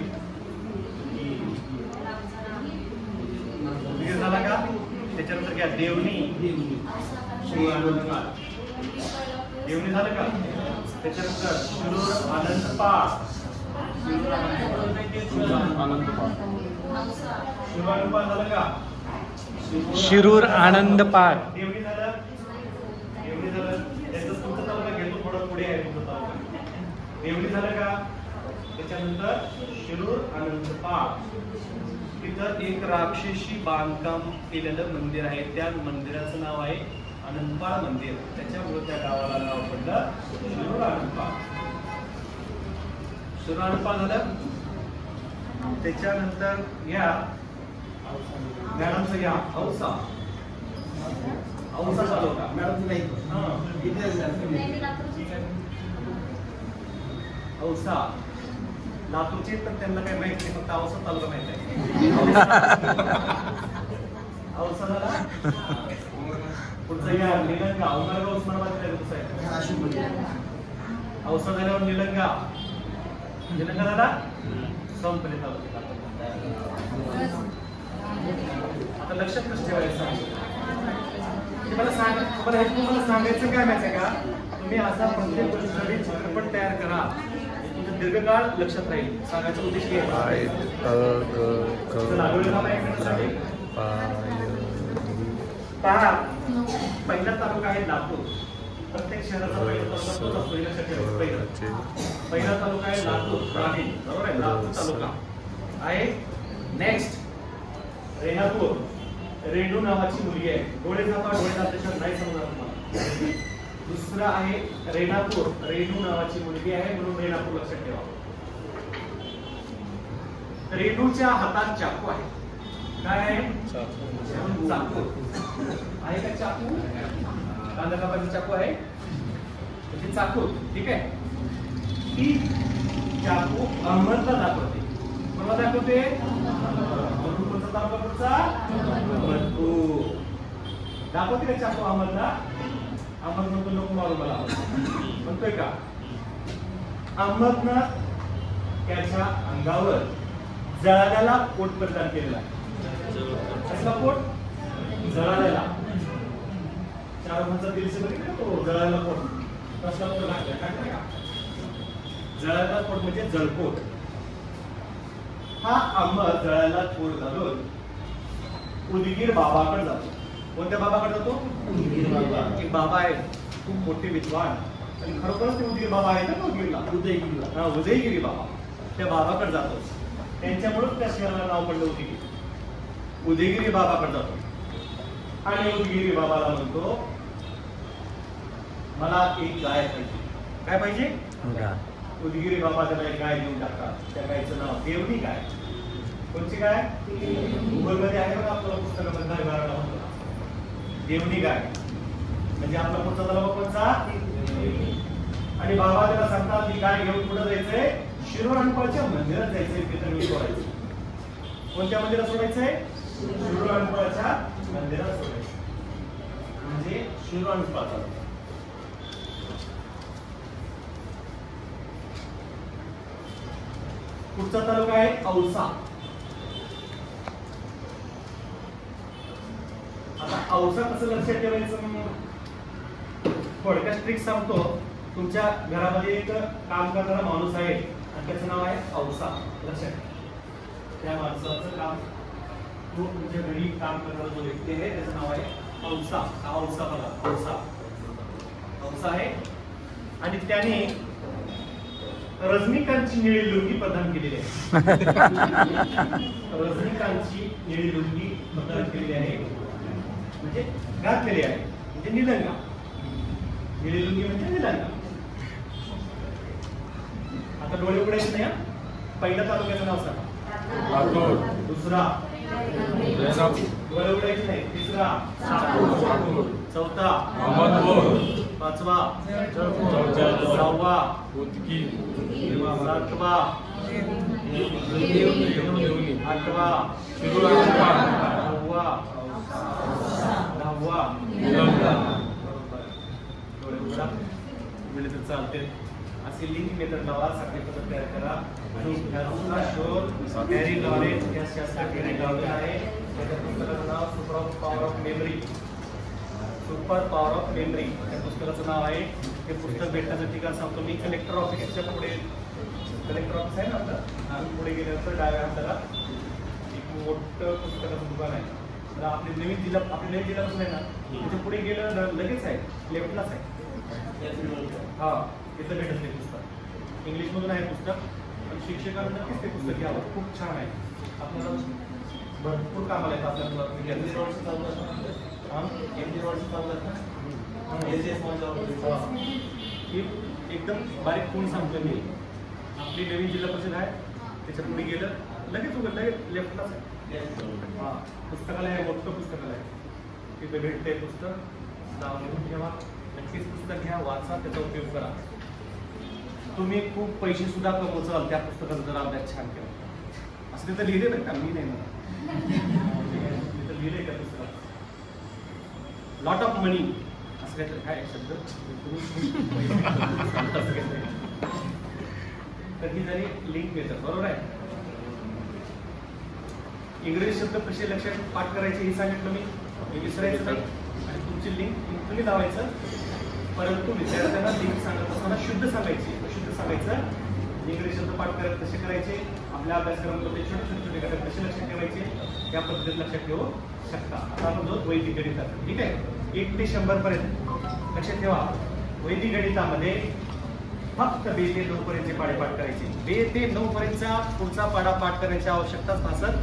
उदगीर झाला का? त्याच्यानंतर घ्या देवणी. देवणी झालं का? त्याच्यानंतर शिरूर आनंदपाळ. शिरूर झालं का? शिरूर आनंदपाळ. देवणी झालं. देवणी झालं. त्याचं तुमचं तालुका घेतो, थोडं पुढे आहे तुमचं तालुका. देवणी झालं का? त्याच्यानंतर शिरूर आनंदपाळ. तिथं एक राक्षसी बांधकाम केलेलं मंदिर आहे. त्या मंदिराचं नाव आहे आनंदपाळ मंदिर. त्याच्यामुळे त्या गावाला नाव पडलं शिरूर आनंदपाळ. शिरूर आनंदपाळ झालं. त्याच्यानंतर या मॅडमचं या औसा तालुका. मॅडमचं नाही औसा लातूरचे तर त्यांना काही माहित नाही, फक्त औसा तालुका माहित आहे. औसा झाला. पुढचा या निलंगा. उमरगाव उस्मानाबाद आहे. औसा झाल्यावर निलंगा. निलंगा झाला संपले तालुका. आता लक्षात कसं ठेवायचं मला सांग. तुम्हाला हे तुम्हाला सांगायचं काय माहिती आहे का, तुम्ही असा प्रत्येक गोष्टीसाठी चित्रपट तयार करा, तुमचं दीर्घकाळ लक्षात राहील. सांगायचा उद्देश काय पहा. पहिला तालुका आहे लातूर. प्रत्येक शहराचा पहिला तालुका तोच असतो. पहिला तालुका आहे लातूर. बरोबर आहे. लातूर तालुका आहे. नेक्स्ट रेणापूर. रेणू नावाची मुलगी आहे. डोळे झापा. डोळे झापल्याशिवाय नाही समजणार तुम्हाला. दुसरा आहे रेणापूर. रेणू नावाची मुलगी आहे म्हणून रेणापूर लक्षात ठेवा. रेणूच्या हातात चाकू आहे. काय आहे? चाकू आहे का? चाकू. कांदा कापायचा चाकू आहे. म्हणजे चाकू. ठीक आहे. ही चाकू अहमदला दाखवते. कोणाला दाखवते? दाखवते का चाकू अहमदला? अहमद म्हणतो नको मारू मला. म्हणतोय का? अहमदनं त्याच्या अंगावर जळाल्याला कोट परिधान केलेला आहे. कसला कोट? जळाल्याला. शाहरुखानचा दिलसे बघितलं तो जळायला कोट. कसला कोट लागला का? जळायला कोट म्हणजे जळकोट. हा अहमद जळायला कोट घालून उदगीर बाबाकडे जातो. कोणत्या बाबाकडे जातो? उदगीर बाबा. एक बाबा आहे खूप मोठे विद्वान आणि खरोखरच ते उदगीर बाबा आहेत ना. उदगीरला उदयगिरीला. हा उदयगिरी बाबा. त्या बाबाकडे जातो. त्यांच्यामुळेच त्या शहराला नाव पडलं उदयगिरी. उदयगिरी बाबाकडे जातो आणि उदयगिरी बाबाला म्हणतो मला एक गाय पाहिजे. काय पाहिजे? उदयगिरी बाबा त्याला एक गाय देऊन टाकतात. त्या गायचं नाव देवणी गाय. कोणची गाय? गुगल मध्ये आहे बघा आपल्याला पुस्तकामध्ये म्हणतो देवणी गाय. म्हणजे आपला पुढचा तालुका कोणचा? आणि बाबा त्याला सांगतात ही गाय घेऊन कुठं जायचंय? शिरूर आनंदपाळच्या मंदिरात जायचंय. तिथं सोडायचं. कोणत्या मंदिरात सोडायचंय? शिरूर आनंदपाळच्या मंदिरात सोडायचं. म्हणजे शिरूर आनंदपाळ. पुढचा तालुका आहे औसा. आता औसा कसं लक्षात ठेवायचं? थोडक्यात ट्रिक सांगतो. तुमच्या घरामध्ये एक काम करणारा माणूस आहे आणि त्याचं नाव आहे औसा. लक्षात त्या माणसाचं काम तुमच्या घरी काम करणारा जो व्यक्ती आहे त्याचं नाव आहे औसा. हा औसा बघा. औसा औसा आहे. आणि त्याने रजनीकांतची निळी लुंगी प्रदान केलेली आहे. रजनीकांतची निळी लुंगी प्रदान केलेली आहे म्हणजे घातलेली आहे. म्हणजे निलंगा. निळी लुंगी म्हणजे निलंगा. आता डोळे उघडायचे नाही. पहिला तालुक्याचं नाव सांगा. दुसरा डोळे उघडायचे नाही. तिसरा चौथा पाचवा सहावा सातवा आठवा नववा 10वा तर चालते. असे लिंक मेथड लावा. सगळे पद्धत तयार करा आणि ह्याचा शोध गॅरी लॉरेन्स या शास्त्रज्ञाने लावलेला आहे. त्याच्या पुस्तकाचं नाव super power of memory. Super power of memory या पुस्तकाचं नाव आहे. हे पुस्तक भेटण्याचं ठिकाण सांगतो मी. कलेक्टर ऑफिसच्या पुढे कलेक्टर ऑफिस आहे ना आपलं. पुढे गेल्यानंतर डाव्या हाताला एक मोठं पुस्तकाचं दुकान आहे. आपले नवीन जिल्हा पासून आहे ना त्याच्या पुढे गेलं लगेच आहे. लेफ्टलाच आहे. हा तिथं भेटत ते पुस्तक. इंग्लिश मधून आहे पुस्तक. पण शिक्षकांना नक्कीच ते पुस्तक घ्यावं. खूप छान आहे. आपल्याला भरपूर कामाला येतात आपल्याला. एमजी रोडचं चालतात ना. एकदम बारीक कोण सांगतो मी. आपली नवीन जिल्हा परिषद आहे, त्याच्या पुढे गेलं लगेच उघड, लगेच लेफ्टलाच आहे. हां, पुस्तकालय आहे, मोठं पुस्तकालय आहे. तिथे भेटते पुस्तक, नाव लिहून ठेवा. नक्कीच पुस्तक घ्या, वाचा, त्याचा उपयोग करा. तुम्ही खूप पैसे सुद्धा कमवचाल त्या पुस्तकाचा जर अभ्यास छान केला. असं तिथं लिहिले बरं का, मी नाही म्हणा. तिथं लिहिलंय त्या पुस्तकात लॉट ऑफ मनी असं काहीतरी काय शब्द. तर ही जरी लिंक मिळतात, बरोबर आहे. इंग्रजी शब्द कसे लक्षात पाठ करायचे हे सांगितलं मी विसरायचं नाही. आणि तुमची लिंक तुम्ही लावायचं, परंतु विद्यार्थ्यांना लिंक सांगत असताना शुद्ध सांगायची. अशुद्ध सांगायचं. इंग्रजी शब्द पाठ करत कसे करायचे, आपल्या अभ्यासक्रमामध्ये छोटे छोटे घटक कसे लक्षात ठेवायचे त्या पद्धतीत लक्षात ठेवू शकता. आता आपण जो वैदिक गणितात, ठीक आहे, 1 ते 100 पर्यंत लक्षात ठेवा. वैदिक गणितामध्ये फक्त 2 ते 9 पर्यंतचे पाढे पाठ करायचे. 2 ते 9 पर्यंतचा पुढचा पाढा पाठ करण्याची आवश्यकताच भासत.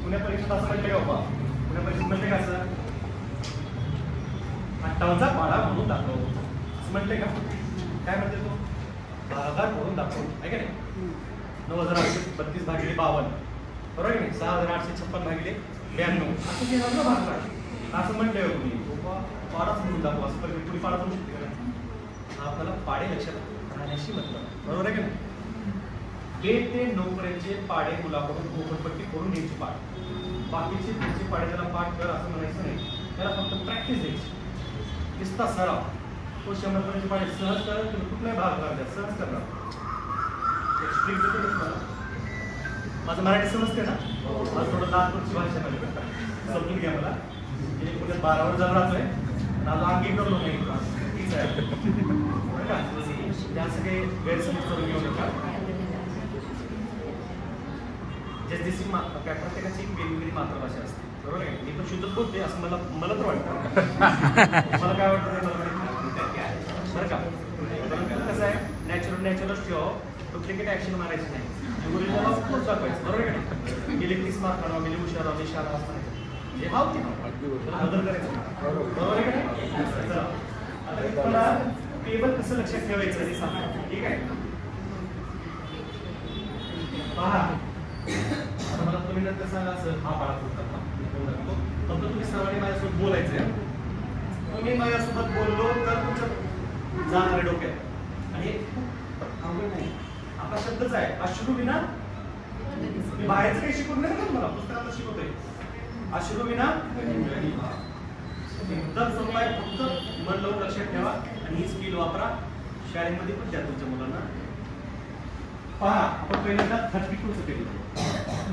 पुण्या परीक्षेत असं म्हटलं का बाबा, पुण्या परीक्षेत म्हणते का असं 58चा पाढा म्हणून दाखव असं म्हणते का? काय म्हणते तो? भागाकार म्हणून दाखव आहे का नाही. 9832 भागिले 52, बरोबर आहे. 6856 भागिले 92 असं घेणार ना भागाकार. असं म्हणलं तुम्ही पाडाच म्हणून दाखवा, असं पण पुढे पाडा म्हणू शकते का? आपल्याला पाडे लक्षात राहण्याशी मतलब, बरोबर आहे का नाही. 1 ते 9 पर्यंतचे पाडे मुलाकडून घोकटपट्टी करून घ्यायची पाठ. बाकीचे पुढचे पाडे त्याला पाठ कर असं म्हणायचं नाही, त्याला फक्त प्रॅक्टिस द्यायची. नुसता सराव. तो 100 पर्यंतचे पाडे सहज करत, तुम्ही कुठलाही भाग करणार सहज करणार. माझं मराठी समजते ना. माझं थोडं नागपूरची भाषा मध्ये समजून घ्या मला. पुण्यात 12 वर जर राहतोय, माझं अंगी करलो नाही तीच आहे बरं का. जास्त काही गैरसमज करून घेऊ नका. जशी प्रत्येकाची एक वेगवेगळी मातृभाषा असते, बरोबर आहे. मी पण शुद्धच बोलते असं मला तर वाटतं. मला काय वाटतं बरं का. कसं आहे, नॅचरलच ठेवा, डुप्लिकेट ऍक्शन मारायची नाही. दाखवायचं, बरोबर आहे का. गेले 30 मार्क काढा, गेले हुशार आले शाळा असताना जे हाव की बदल करायचं, बरोबर आहे का. आता तुम्हाला टेबल कसं लक्षात ठेवायचं हे सांगा, ठीक आहे. पहा, आता मला तुम्ही नंतर सांगा असं हा पाडा फक्त तुम्ही सर्वांनी माझ्यासोबत बोलायचंय. तुम्ही माझ्यासोबत बोललो तर तुमचं जाणार डोक्यात. आणि खूप अवघड नाही, आपला शब्दच आहे अश्रुविना. मी बाहेरचं काही शिकवून नाही का तुम्हाला, पुस्तकात शिकवतोय. अश्रुविना एकदम सोपं आहे, फक्त मन लावून लक्षात ठेवा आणि ही स्किल वापरा. शाळेमध्ये पण द्या तुमच्या मुलांना. पहा, आपण पहिल्यांदा 32चं केलं.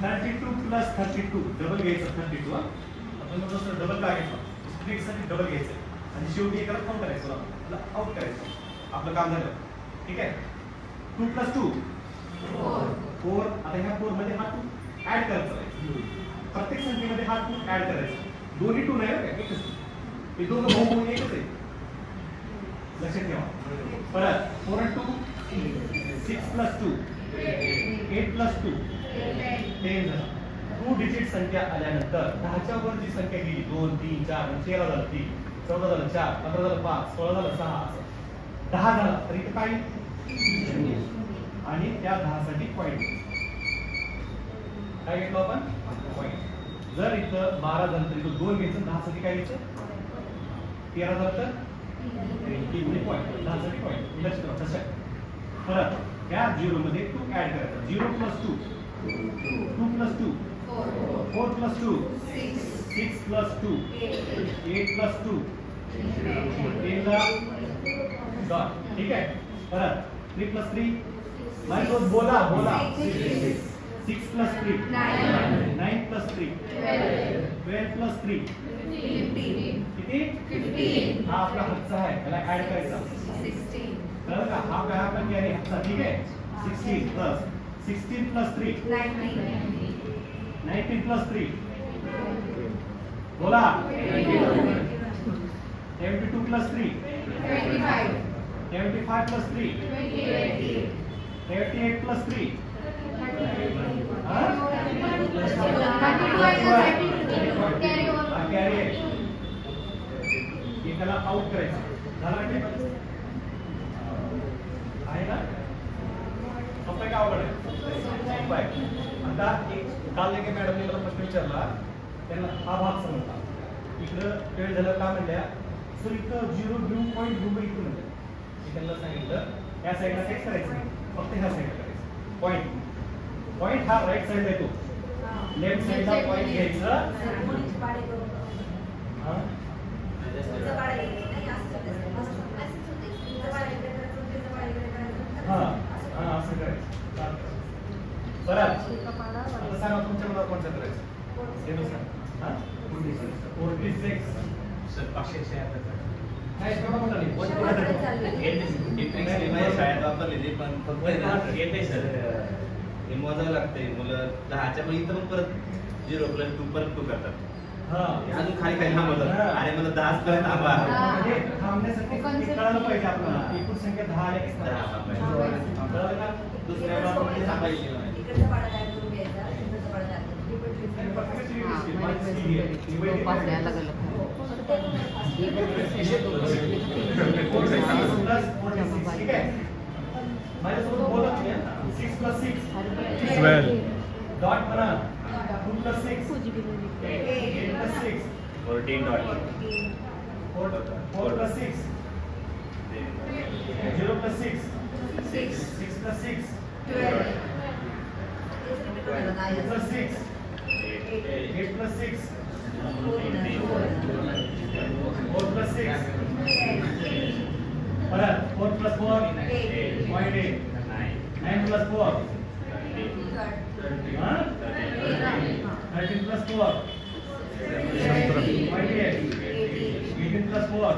32 + 32 डबल घ्यायचं. 32 आपण डबल का घ्यायचं, स्ट्रिकसाठी डबल घ्यायचं आणि शेवटी एकाला काउंट करायचं, आउट करायचं. आपलं काम झालं, ठीक आहे. 2 + 2 4. आता ह्या 4 मध्ये हा 2 ऍड करायचा. प्रत्येक संख्येमध्ये हा 2 ऍड करायचा. दोन्ही 2 नाही का, एकच. हे दोघं भाऊ भाऊ एकच आहे, लक्षात ठेवा. परत 4 × 2 6 + 2 8 + 2 10 झालं. 2 डिजिट संख्या आल्यानंतर 10च्या वर जी संख्या गेली 2 3 4 13 झालं 3 14 झालं 4 15 झालं 5 16 झालं 6 10 झालं. तर इथे काय आणि त्या 10 साठी पॉईंट काय घेतलं आपण, पॉईंट. जर इथं 12 झालं तर इथं 2 घ्यायचं, 10 साठी काय घ्यायचं, 13 झालं तर 3 पॉईंट, 10 साठी पॉईंट. लक्षात ठेवा तसं. परत त्या 0 मध्ये 2 ऍड करायचा. 0 + 2 2 + 2 4 + 2 6 + 2 8 + 2 10 डॉट, ठीक आहे. परत 3 + 3 माझ्या बोला 6 + 3 9 + 3 12 + 3 किती 15. हा आपला हातचा आहे, त्याला ऍड करायचा 16. तर का हा काय आपण घ्यायचा हातचा, ठीक आहे. 16 + 16 + 3 19 + 3 बोला 72 + 3 75 + 3 38 + 3 काय आउट करायचं झालं वाटते आहे ना सोपं आहे का अवघड आहे सोपं आहे आता एक काल एक मॅडमने मला प्रश्न विचारला त्यांना हा भाग समजला इकडं वेळ झालं का म्हणल्या सर इथं 0.0 इथं म्हणलं मी त्यांना सांगितलं या साईडला काहीच करायचं नाही फक्त ह्या साईडला करायचं पॉईंट हा राईट साईडला येतो लेफ्ट साईडला पॉईंट घ्यायचं असं करायचं बरं आता सांगा तुमच्या मनात कोणतं करायचं हे नुसार 46 नाही तेवढा मोठा नाही शाळेत वापरलेली पण फक्त येते सर हे मोजावं लागतंय मुलं 10च्या पण इथं पण परत 0+2 परत 2 करतात अजून खाली खाली थांबवतात आणि मला 10 पर्यंत थांबा थांबण्यासाठी कळालं पाहिजे आपल्याला एकूण संख्या 10 आल्या की 10 कळलं का दुसऱ्या सांगायची माझ्यासोबत बोलत नाही 6+6 12 डॉट म्हणा 2+6 8+6 14 डॉट 4+6 0+6 6+6 2+6 8+6 4+6 परत 4+4 0.8 9+4 13+4 0.8 18+4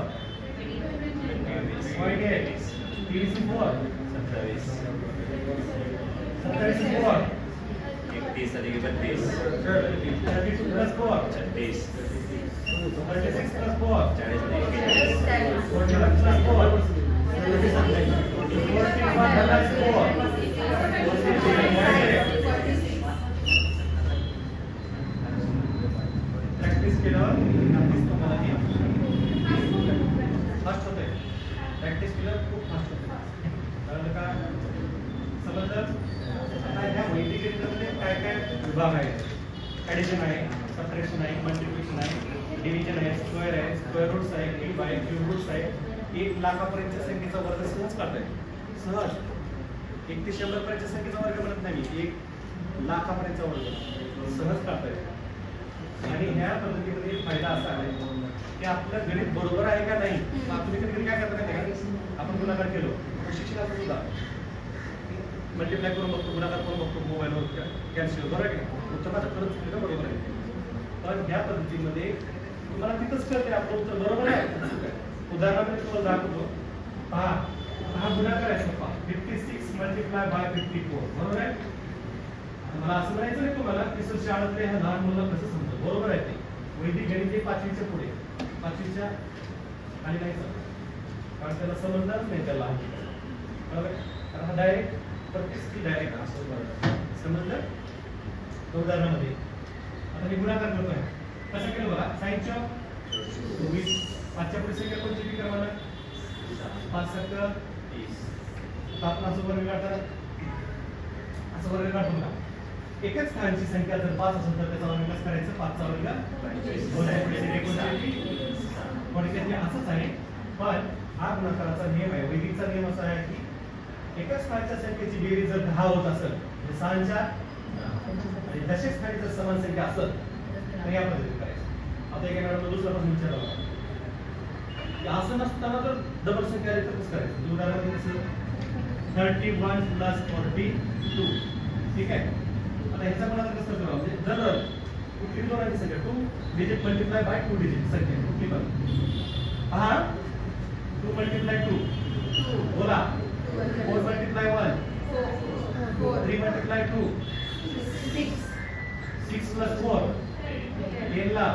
0.8 34 27+4 31+32 32+4 36 36+4 प्रॅक्टिस केल्यावर नक्कीच तुम्हाला हे फास्ट होते प्रॅक्टिस केल्यावर खूप फास्ट होते कळलं का समजलं आता ह्या वैदिक गणितामध्ये काय काय विभाग आहेत ॲडिशन आहे सबट्रॅक्शन आहे मल्टिप्लिकेशन आहे डिव्हिजन आहे स्क्वेअर आहे स्क्वेअर रूट्स आहे क्यूब आहे क्यूब रूट्स आहे 1 लाखापर्यंतच्या संख्येचा वर्ग सहज काढताय सहज 1 ते 100 पर्यंतच्या संख्येचा वर्ग म्हणत नाही 1 लाखापर्यंतचा वर्ग सहज काढताय आणि ह्या पद्धतीमध्ये एक फायदा असा आहे की आपलं गणित बरोबर आहे का नाही तुम्ही कधी काय करता का आपण गुणाकार केलो शिक्षणाचा सुद्धा मल्टिप्लाय करून बघतो गुणाकार करून बघतो मोबाईलवर कॅल्शियम बरोबर आहे का उत्तर माझं खरंच चुकलं बरोबर आहे पण ह्या पद्धतीमध्ये तुम्हाला तिथंच कळते आपलं उत्तर बरोबर आहे उदाहरणामध्ये तुम्हाला दाखवतो पहा हा गुणाकार आहे सोपा 56 मल्टिप्लाय बाय 54 बरोबर आहे मला असं म्हणायचं नाही तुम्हाला की सर शाळेतले ह्या लहान मुलांना कसं समजतं बरोबर आहे ते वैदिक गणित हे 5वीच्या पुढे 5वीच्या आणि नाही समजत कारण त्याला समजणारच नाही त्याला बरोबर कारण हा डायरेक्ट प्रत्येक डायरेक्ट असं बरोबर समजलं उदाहरणामध्ये आता मी गुणाकार करतोय कसं केलं बघा साईनच्या 24 5च्या पुढे संख्या कोणती बी करवाना 5 7 30 7 असं वर्ग काढतात असं वर्ग काढतो का एकच स्थानांची संख्या जर 5 असेल तर त्याचा वर्ग कसं करायचं 5 चा वर्ग 29 असंच आहे पण हा गुणाकाराचा नियम आहे वैदिकचा नियम असा आहे की एकाच स्थानाच्या संख्येची बेरीज जर 10 होत असेल म्हणजे 6 च्या आणि दशक स्थानी जर समान संख्या असेल तर या पद्धतीने करायचं आता एका मॅडमला दुसरा प्रश्न विचारला असं नसताना जर डबल संख्या आली तर कसं करायचं उदाहरण कसं 31 + 42 ठीक आहे आता ह्याचा मला कसं करावं म्हणजे जर कुठली दोन संख्या 2 डिजिट मल्टिप्लाय बाय 2 डिजिट संख्या कुठली पण पहा 2 × 2 बोला 4 × 1 3 × 2 6 + 4 10 ला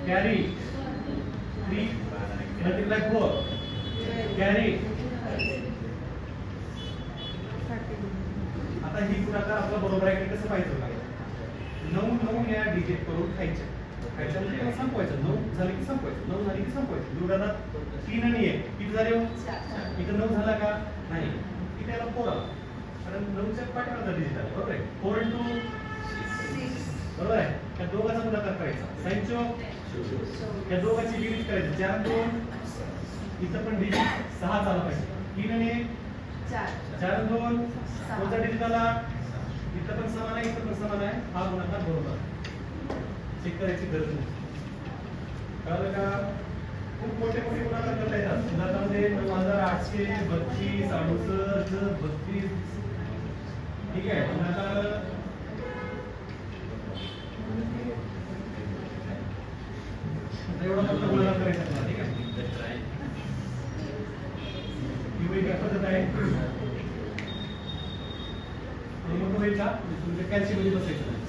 कॅरी 3 × 4 कॅरी आता ही गुणाकार आपला बरोबर आहे की कसं पाहिजे 9 या डिजिट करून खायचे ह्याच्यामध्ये त्याला संपवायचं. 9 झाले की संपवायचं, 9 झाले की संपवायचं. जोडाला 3 आणि 1 किती झाले? इथं 9 झाला का? नाही. इथे याला 4 आला. कारण 9च्या पाठीमागचा डिजिट आला. बरोबर आहे. 4 into 6 बरोबर आहे. त्या दोघांचा गुणाकार करायचा. साइन चौक या दोघांची बेरीज करायची. 4 आणि 2 इथं पण डिजिट 6 आला पाहिजे. 3 आणि 1 4 आणि 2 कोणता डिजिट आला? इथं पण समान आहे, इथं पण समान आहे. हा गुणाकार बरोबर. चेक करायची गरज नाही. कळलं का? खूप मोठे मोठे गुणाकार करता येतात. उदाहरणामध्ये 9832 68 32 ठीक आहे. गुणाकार एवढा मोठा गुणाकार करायचा आपल्याला. ठीक आहे. ही वही काय पद्धत आहे? मोठं होईल का? तुमच्या कॅल्शियम मध्ये बसायचं नाही.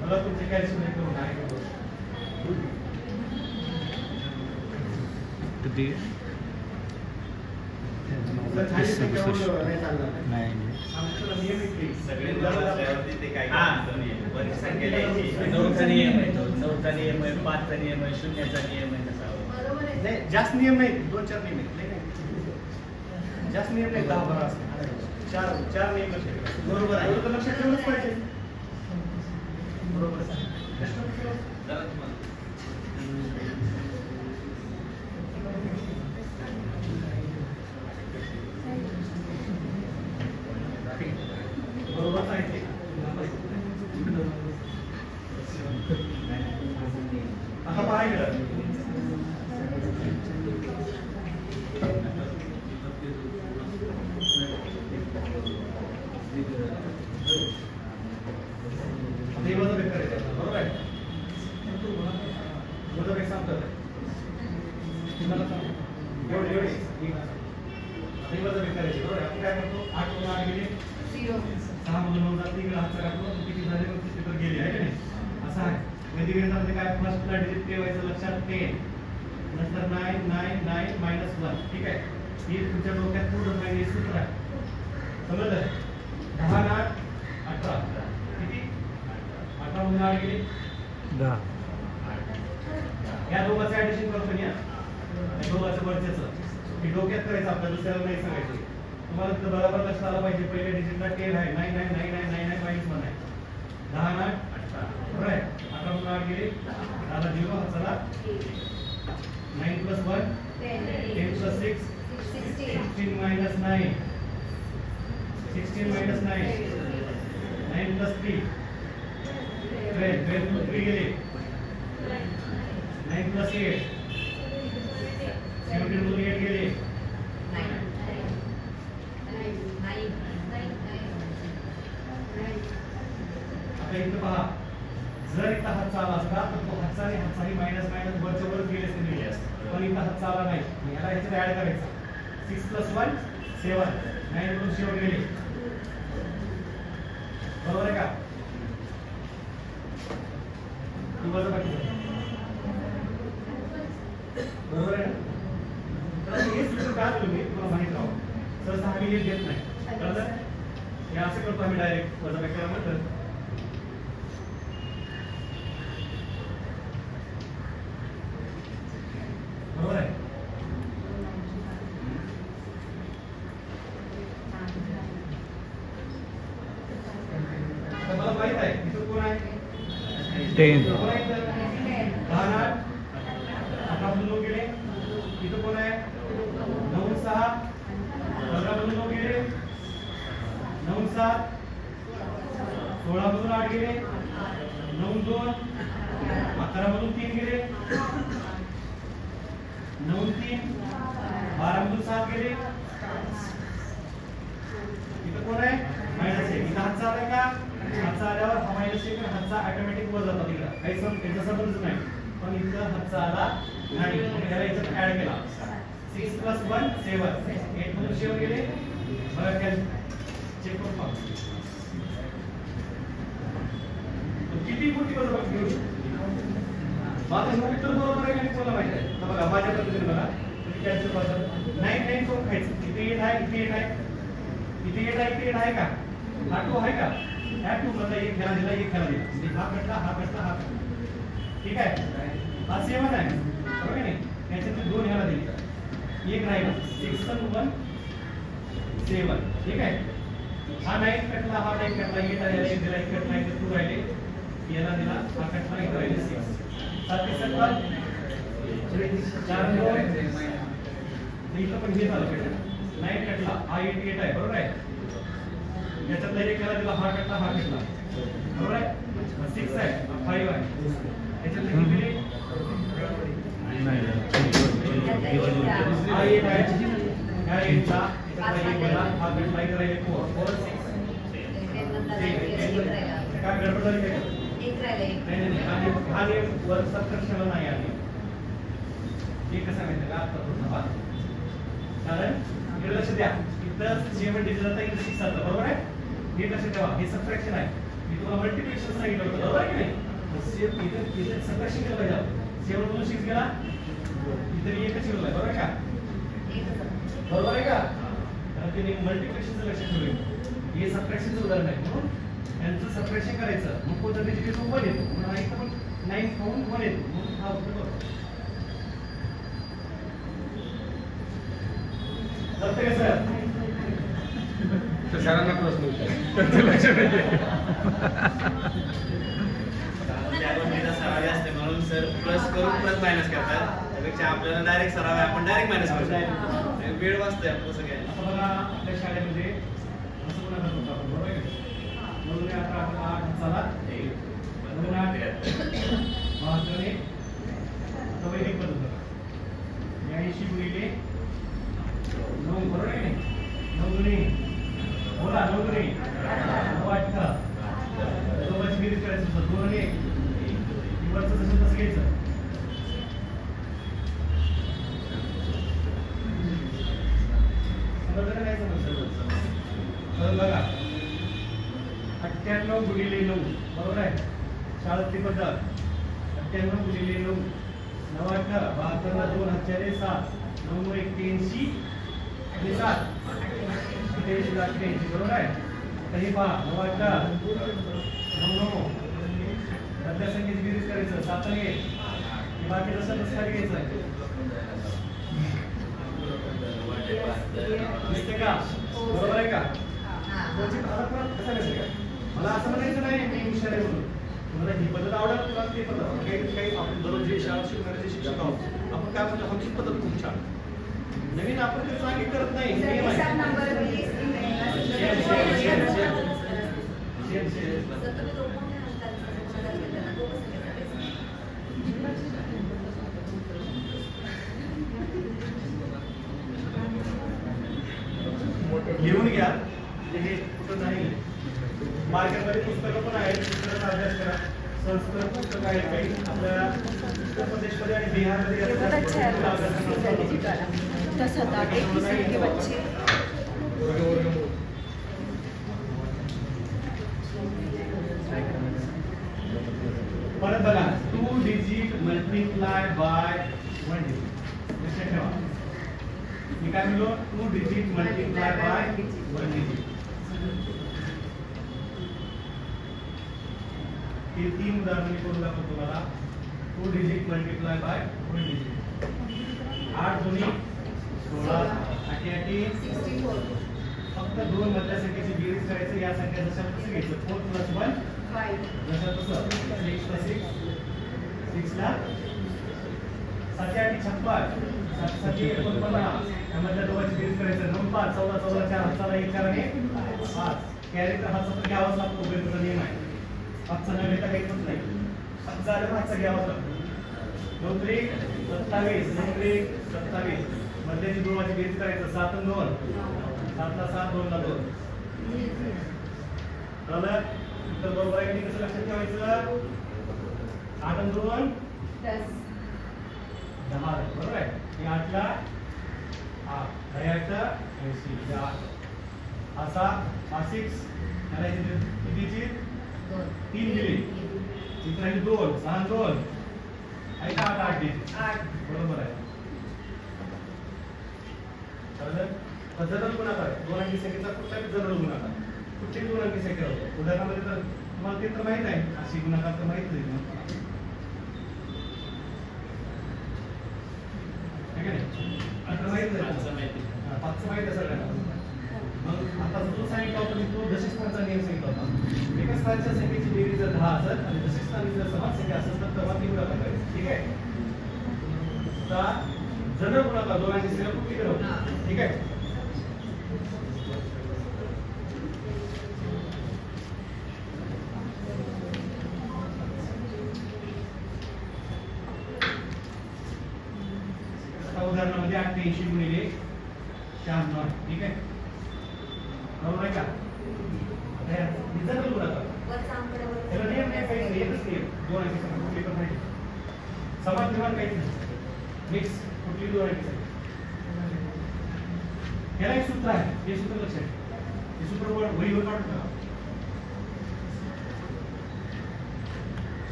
मला तुमचे कॅल्शियम नाही करून आहे किती नाही आमचं नियम आहे सगळे मुलं असल्यावरती ते काय करतात? परीक्षा केल्याची 9चा नियम आहे, 9चा नियम आहे, 5चा नियम आहे, 0चा नियम आहे. नाही, जास्त नियम नाही. 2-4 नियम आहेत. नाही जास्त नियम नाही. 10-12 असतात. 4 नियम लक्षात. बरोबर आहे. एवढं तर लक्षात ठेवलंच पाहिजे. बरोबर आहे. बरोबर आहे. आता पहा इकडं. हे वजा वेग करायचं. बरोबर आहे. वजा वेग सांगतात. तुम्हाला सांगतो एवढे हे वजा वेग करायचे. बरोबर आहे. आपण काय करतो? 8 वजा 8 गेले 6 मधून 9 जाते. इकडे हातचा काढतो. किती झाले मग तिथे गेले आहे का नाही? असं आहे. वैदिक गणितामध्ये काय फर्स्टला डिजिट ठेवायचं लक्षात 10 नंतर 9 9 9 -1. ठीक आहे. हे तुमच्या डोक्यात पूर्ण पाहिजे सूत्र आहे. समजलं? 10 ना 18 किती? 18 मधून 8 गेले 10. या दोघांचं ऍडिशन करतो या दोघांचं वरच्याचं हे डोक्यात करायचं. आपल्याला दुसऱ्याला नाही सांगायचं. तुम्हाला तर बरोबर लक्षात आलं पाहिजे. पहिल्या डिजिटला 10 आहे. 9 9 9 9 9 9 -1 आहे. 10 ना 18 बरोबर आहे. 18 मधून 8 गेले 10 0. चला 9 + 1 10 + 6 16 - 9 16 - 9 9 + 3 12 12 3 गेले 9 + 8 17 मधून 8 गेले 9 आता इथं पहा. जर इथं हातचा आला असता तर तो हातचा आणि हातचाही मायनस मायनस वरच्या वर गेले असते गेले असते. पण इथं हातचा आला नाही. याला ह्याच्यात ऍड करायचा. 6 + 1 7 9 मधून शेवट गेले. बरोबर आहे का? बरोबर आहे ना? तर हे सूत्र काय तुम्ही तुम्हाला माहित राहू. सहसा आम्ही हे देत नाही. कळलं? हे असं करतो आम्ही डायरेक्ट वजा वेक्टर म्हणतात. बरोबर आहे. मला माहित आहे इथं कोण आहे? 10. कोण आहे इथं? 10 ना 18 मधून 9 गेले. इथं कोण आहे? 9 6 15 मधून 9 गेले 9 7 16 मधून 8 गेले 9 2 11 मधून 3 गेले 9 3 12 मधून 7 गेले. इथं कोण आहे? -1. इथं हातचा आलाय का? हातचा आल्यावर हा -1 आणि हातचा ऑटोमॅटिक वर जातो. तिकडे काही त्याचा संबंधच नाही. पण इथं हातचा आला नाही, ह्याला इथं ऍड केला. 6 + 1 7 8 मधून 7 गेले. बघा चेक करून पहा किती मोठी बरोबर घेऊ. माझं उत्तर बरोबर आहे की कोणाला माहिती आहे. तर बघा माझ्या पद्धतीने बघा तुम्ही कॅन्सल करता. 9 9 करून खायचं. इथे 8 आहे, इथे 8 आहे, इथे 8 आहे, इथे 8 आहे का? हा 2 आहे का? ह्या 2 मधला एक खेळा दिला, एक खेळा दिला. म्हणजे हा कटला, हा कटला, हा कटला. ठीक आहे. हा 7 आहे बरोबर आहे. याच्यातले 2 ह्याला दिले, एक राहिला. 6 + 1 7. ठीक आहे. हा 9 कटला, हा 9 कटला, 8 आहे, एक दिला, एक कटला, इथे 2 राहिले, याला दिला, हा कटला, इथे राहिले 6. 7 × 7 4 2 इथं पण हे झालं. 9 कटला, हा 8 8 आहे बरोबर आहे. याच्यातला एक ह्याला दिला, हा कटला, हा कटला बरोबर आहे. 6 आहे, 5 आहे. याच्यातले किती दिले? हा 8 आहे, ह्या 8 ला इथं एक गेला, हा कटला, इथं राहिले 4 4 6 काय गडबड झाली काय? नाही आणि वर सबट्रॅक्शनला नाही आली. हे कसं माहिती का आता थोडा कारण इकडे लक्ष द्या. इथं 7 डिजिट जाता, इथं 6 जातं बरोबर आहे. हे लक्ष ठेवा, हे सबट्रॅक्शन आहे. मी तुम्हाला मल्टिप्लिकेशन सांगितलं होतं बरोबर आहे की नाही. इथं सबट्रॅक्शन केलं पाहिजे. 7 मधून 6 गेला, इथं एकच येऊ लागला बरोबर का? बरोबर आहे का? कारण ते मल्टिप्लिकेशनचं लक्ष ठेवलं. हे सबट्रॅक्शनचं उदाहरण आहे. म्हणून यांचं सबट्रॅक्शन करायचं. मग कोणतं डिजिट 1 येतो, म्हणून हा इथं पण 9 पाहून 1 येतो, म्हणून हा उत्तर बरोबर. जमतंय का सर? तर सरांना प्रश्न विचार लक्ष पाहिजे. त्या गोष्टीचा सराव असते म्हणून सर प्लस करून प्लस मायनस करतात. त्यापेक्षा आपल्याला डायरेक्ट सराव आहे, आपण डायरेक्ट मायनस करतो. वेळ वाचतोय आपलं सगळ्यांना. आता बघा आपल्या शाळेमध्ये असं पण आपण होतो आपण बरोबर आहे. 9 × 11 = 8 चला 9 × 8 महत्वाने आता वैदिक पद्धत बघा. 80 गुणिले 9 बरोबर आहे. 9 दुनी बोला 9 दुनी 9 8 दोघांची बेरीज करायचं असतं. 2 आणि 1 वरचं जसं तसं घ्यायचं. समजलं नाही समजलं तर बघा 98 गुणिले 9 बरोबर आहे. शाळेतली पद्धत 98 गुणिले 9 9 8 72 ला 2 हातच्याने 7 9 1 83 आणि 7 83 ला 83 बरोबर आहे. आता हे पहा 9 8 9 9 मधल्या संख्येची बेरीज करायचं 7 आणि 1 बाकी जसं तसं खाली घ्यायचं. दिसते का? बरोबर आहे का? मला असं म्हणायचं नाही मी हुशार आहे म्हणून. तुम्हाला ही पद्धत आवडत, तुला ते पद्धत काही काही आपण दररोज जे शाळा शिकणारे जे शिक्षक आहोत आपण काय म्हणतो, आमची पद्धत खूप छान. नवीन आपण ते सांगित करत नाही. घेऊन घ्या. हे कुठं नाही मार्केटमध्ये पुस्तकं पण आहेत, पुस्तकाचा अभ्यास करा. संस्कृत पुस्तक आहेत काही आपल्या उत्तर प्रदेशमध्ये आणि बिहारमध्ये परत बघा 2 डिजिट मल्टिप्लाय बाय 1 डिजिट. लक्षात ठेवा मी काय म्हणलो 2 डिजिट मल्टिप्लाय बाय 1 डिजिट. हे 3 उदाहरण मी करून दाखवतो तुम्हाला. 2 डिजिट मल्टिप्लाय बाय 1 डिजिट. 8 दुनी 16 8 8 64. फक्त 2 मधल्या संख्येची बेरीज करायचं. या संख्या जशा तसं घ्यायचं. 4 + 1 5 जसं तसं 6 + 6 6 ला 7 8 56 7 7 49 त्यामधल्या दोघांची बेरीज करायचं. 9 5 14 14 4 हाताला 1 4 आणि 5 कॅरीचा हातचा तर घ्यावाच लागतो. बेरीजचा नियम आहे. हातचा न घेता काही होत नाही. हातचा आला हातचा घ्यावाच लागतो. 9 3 27 9 3 27 मधल्याची दोघांची बेरीज करायचं. 7 आणि 2 7 ला 7 2 ला 2 तर बरोबर आहे. कसं लक्षात ठेवायचं 8 आणि 2 10 10 बरोबर आहे. हे 8 ला 8 8 80 8 हा 7 हा 6 त्याला कितीची 3 दिली इकडे 2 6 2 ऐका 8 दिली 8 बरोबर आहे. तर जनरल गुणाकार 2 अंकी संख्येचा कुठलाही जनरल गुणाकार कुठल्याही 2 अंकी संख्या होतो. उदाहरणामध्ये तर तुम्हाला ते तर माहित आहे अशी गुणाकार तर माहित नाही तुम्हाला. आता माहित नाही पाचचं माहित आहे सगळ्यांना. मग आता जो सांगितला होता मी तो दशस्थानचा नियम सांगितला होता. एका स्थानच्या संख्येची बेरीज जर 10 असेल आणि दशस्थानी जर समान संख्या असेल तर तेव्हा ती गुणाकार करायची. ठीक आहे. आता जनरल गुणाकार 2 अंकी संख्या कुठली करावं. ठीक आहे. उदाहरणामध्ये 88 गुणिले 96. ठीक आहे. बरोबर आहे का. जनरल गुणाकार त्याला नियम नाही काहीच नाही. एकच नियम 2 अंकी संख्या कुठली पण नाही. समान किमान काहीच नाही. मिक्स कुठली 2 अंकी संख्या. याला एक सूत्र आहे. हे सूत्र लक्षात ठेवा. हे सूत्र वहीवर काढून ठेवा.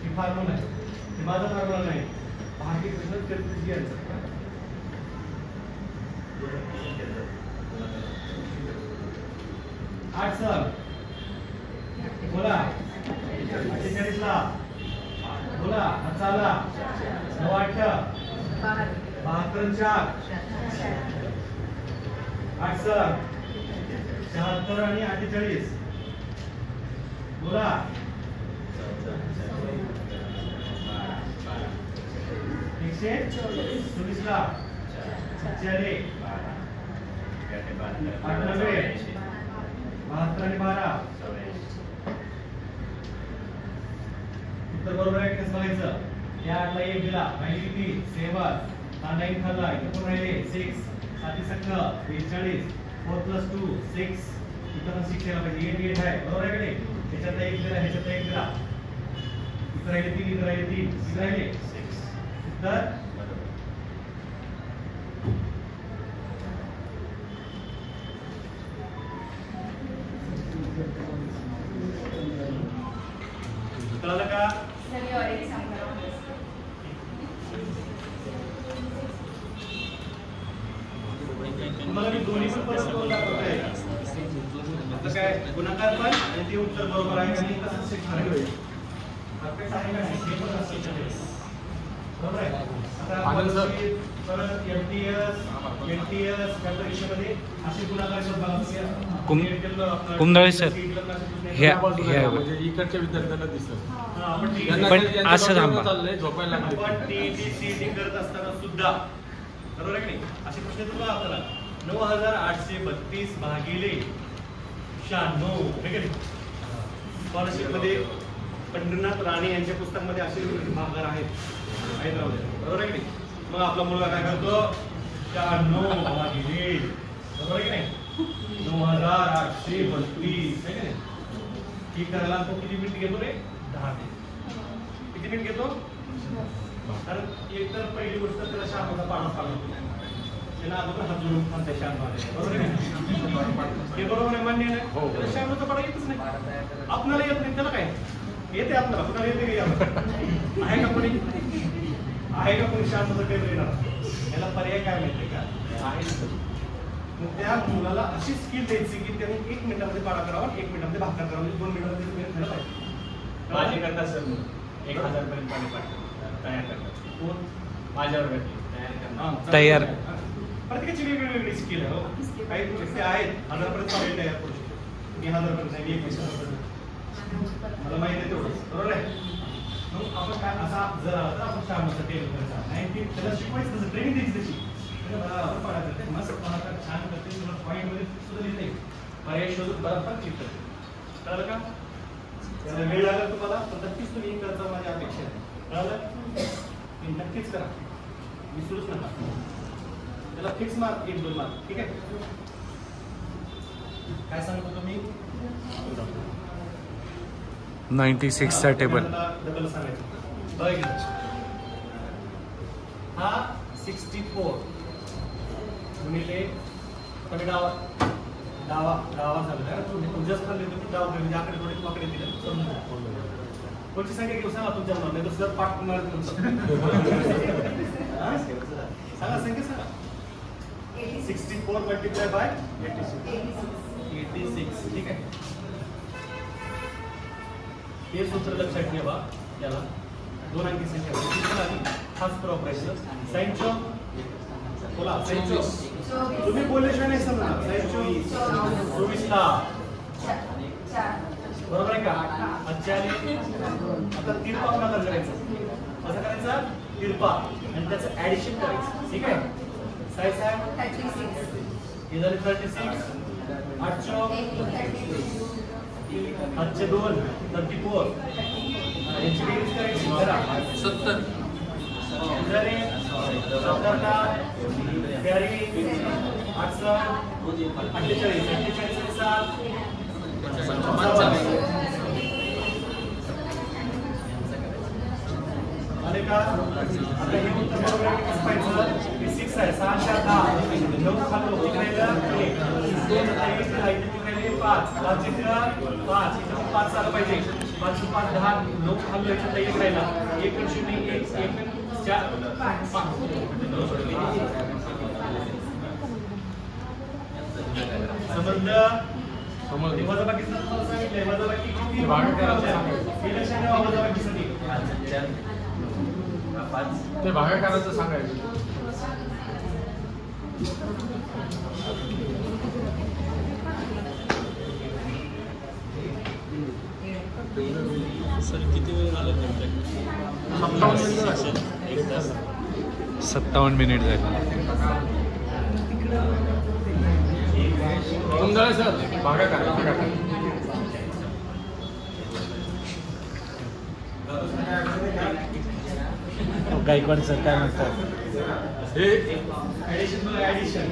ही फॉर्म्युला आहे. हे माझा फॉर्म्युला नाही. बाकी प्रश्न चतुर्थी यांचा 8 सर बोला 48 ला बोला चाला 9 8 72 4 8 सर 76 आणि 48 बोला 124 ला 40 98 72 आणि 12 उत्तर बरोबर आहे कसं बघायचं. या 8 ला 1 दिला राहिली किती 7 हा 9 खाल्ला इथे कोण राहिले 6 7 7 42 4 + 2 6 इथं 6 यायला पाहिजे 8 8 आहे बरोबर आहे का नाही. ह्याच्यात 1 दिला ह्याच्यात 1 दिला इथं राहिले 3 इथं राहिले 3 इथं राहिले 6 उत्तर कळलं का. सगळे और एक सांगा. तुम्हाला मी दोन्ही पण परत करून दाखवतोय. आता काय गुणाकार पण आणि ते उत्तर बरोबर आहे आणि तसंच शिकणार आहे. परफेक्ट आहे का नाही हे पण असं बरोबर आहे. आता आपण परत एमटीएस त्या परीक्षेमध्ये असे गुणाकार शोधा. कुमदळे सर ह्या म्हणजे इकडच्या विद्यार्थ्यांना दिसत पण असं थांबा. झोपायला आपण टीईटी सीईटी करत असताना सुद्धा बरोबर आहे की नाही असे प्रश्न तुम्हाला आपल्याला 9832 भागिले 96 हे की नाही. स्कॉलरशिप मध्ये पंढरीनाथ राणे यांच्या पुस्तकामध्ये असे भागाकार आहेत हैदराबाद बरोबर आहे की नाही. मग आपला मुलगा काय करतो 96 भागिले बरोबर आहे की नाही 9832 है की नाही. ही करायला तो किती मिनिट घेतो रे 10 मिनिट. किती मिनिट घेतो. कारण एक तर पहिली गोष्ट त्याला शांतता पाडा पाडतो त्याला अगोदर हात जोडून म्हणते शांत बरोबर आहे. हे बरोबर आहे मान्य नाही. त्याला शांतता पाडा येतच नाही. आपल्याला येत नाही त्याला काय येते आपल्याला कुणाला येते का आहे का कोणी आहे का कोणी शांतता काही येणार. याला पर्याय काय माहिती का आहे. मग त्या मुलाला अशी स्किल द्यायची की त्याने 1 मिनिटामध्ये पाडा करावा 1 मिनिटामध्ये भाकर करावा म्हणजे 2 मिनिटामध्ये मेहनत झाला पाहिजे. माझे करता सर 1000 पर्यंत पाणी पाठवतात तयार करतात. कोण माझ्यावर तयार करणार तयार प्रत्येकाची वेगवेगळी स्किल आहे. हो काही व्यक्ती आहेत 1000 पर्यंत पाणी तयार करू शकतो. मी 1000 पर्यंत नाही 21,000 पर्यंत मला माहिती आहे तेवढं बरोबर आहे. मग आपण काय असा जर आला तर आपण शाळेमध्ये ट्रेन करायचा नाही त्याला शिकवायचं तसं ट्रेनिंग द्यायची तशी बरोबर पाडा करते मस्त पाहता छान करते तुला पॉईंटमध्ये सुद्धा लिहिता येईल. पर्याय शोधून बरोबर क्लिक करते. कळलं का. त्याला वेळ लागला तुम्हाला तर नक्कीच तुम्ही करता माझी अपेक्षा आहे. कळलं नक्कीच करा विसरूच नका. त्याला फिक्स मार्क 1-2 मार्क ठीक आहे. काय सांगतो तुम्ही 96 चा टेबल डबल सांगायचं बघा हा 64 गुणिले तुम्ही डावा झालं तुझ्याच खाल्ले तुम्ही डावा म्हणजे आकडे थोडे पकडे दिले कोणती संख्या घेऊ सांगा तुमच्या मनात नाही तर सुद्धा पाठ मारत तुमचं सांगा संख्या सांगा 64 मल्टिप्लाय बाय 86 ठीक आहे हे सूत्र लक्षात ठेवा याला 2 अंकी संख्या हाच वापरायचं साईनचं बोला साईनचं तुम्ही बोलल्याशिवाय नाही समजणार साईनचं 24 ला बरोबर आहे का अच्छा आता तिरपा गुणाकार करायचा कसं करायचा तिरपा आणि त्याचं ऍडिशन करायचं ठीक आहे साई साहेब 36 हे झाले 36 8 2 34 याची बेरीज करायची करा 70 जरे 70 प्यारी 8 आले का आता हे उत्तर बरोबर आहे कसं पाहिजे हे 6 आहे 6 10 9 खाली होती राहिलं 1 2 3 राहिले 5 5 चित्र 5 इथं 5 आलं पाहिजे 5 5 10 9 खाली याच्यात 1 राहिला 1 0 1 1 4 5 समजलं वजाबाकीचं तुम्हाला सांगितलंय वजाबाकी किती भाग करायचं हे लक्षात ठेवा वजाबाकीसाठी ते भागाकाराचं सांगायचं सर किती वेळ झाला 57 मिनिट झाले कुंदळे सर भागाकार गायकवाड सर काय म्हणतात हे addition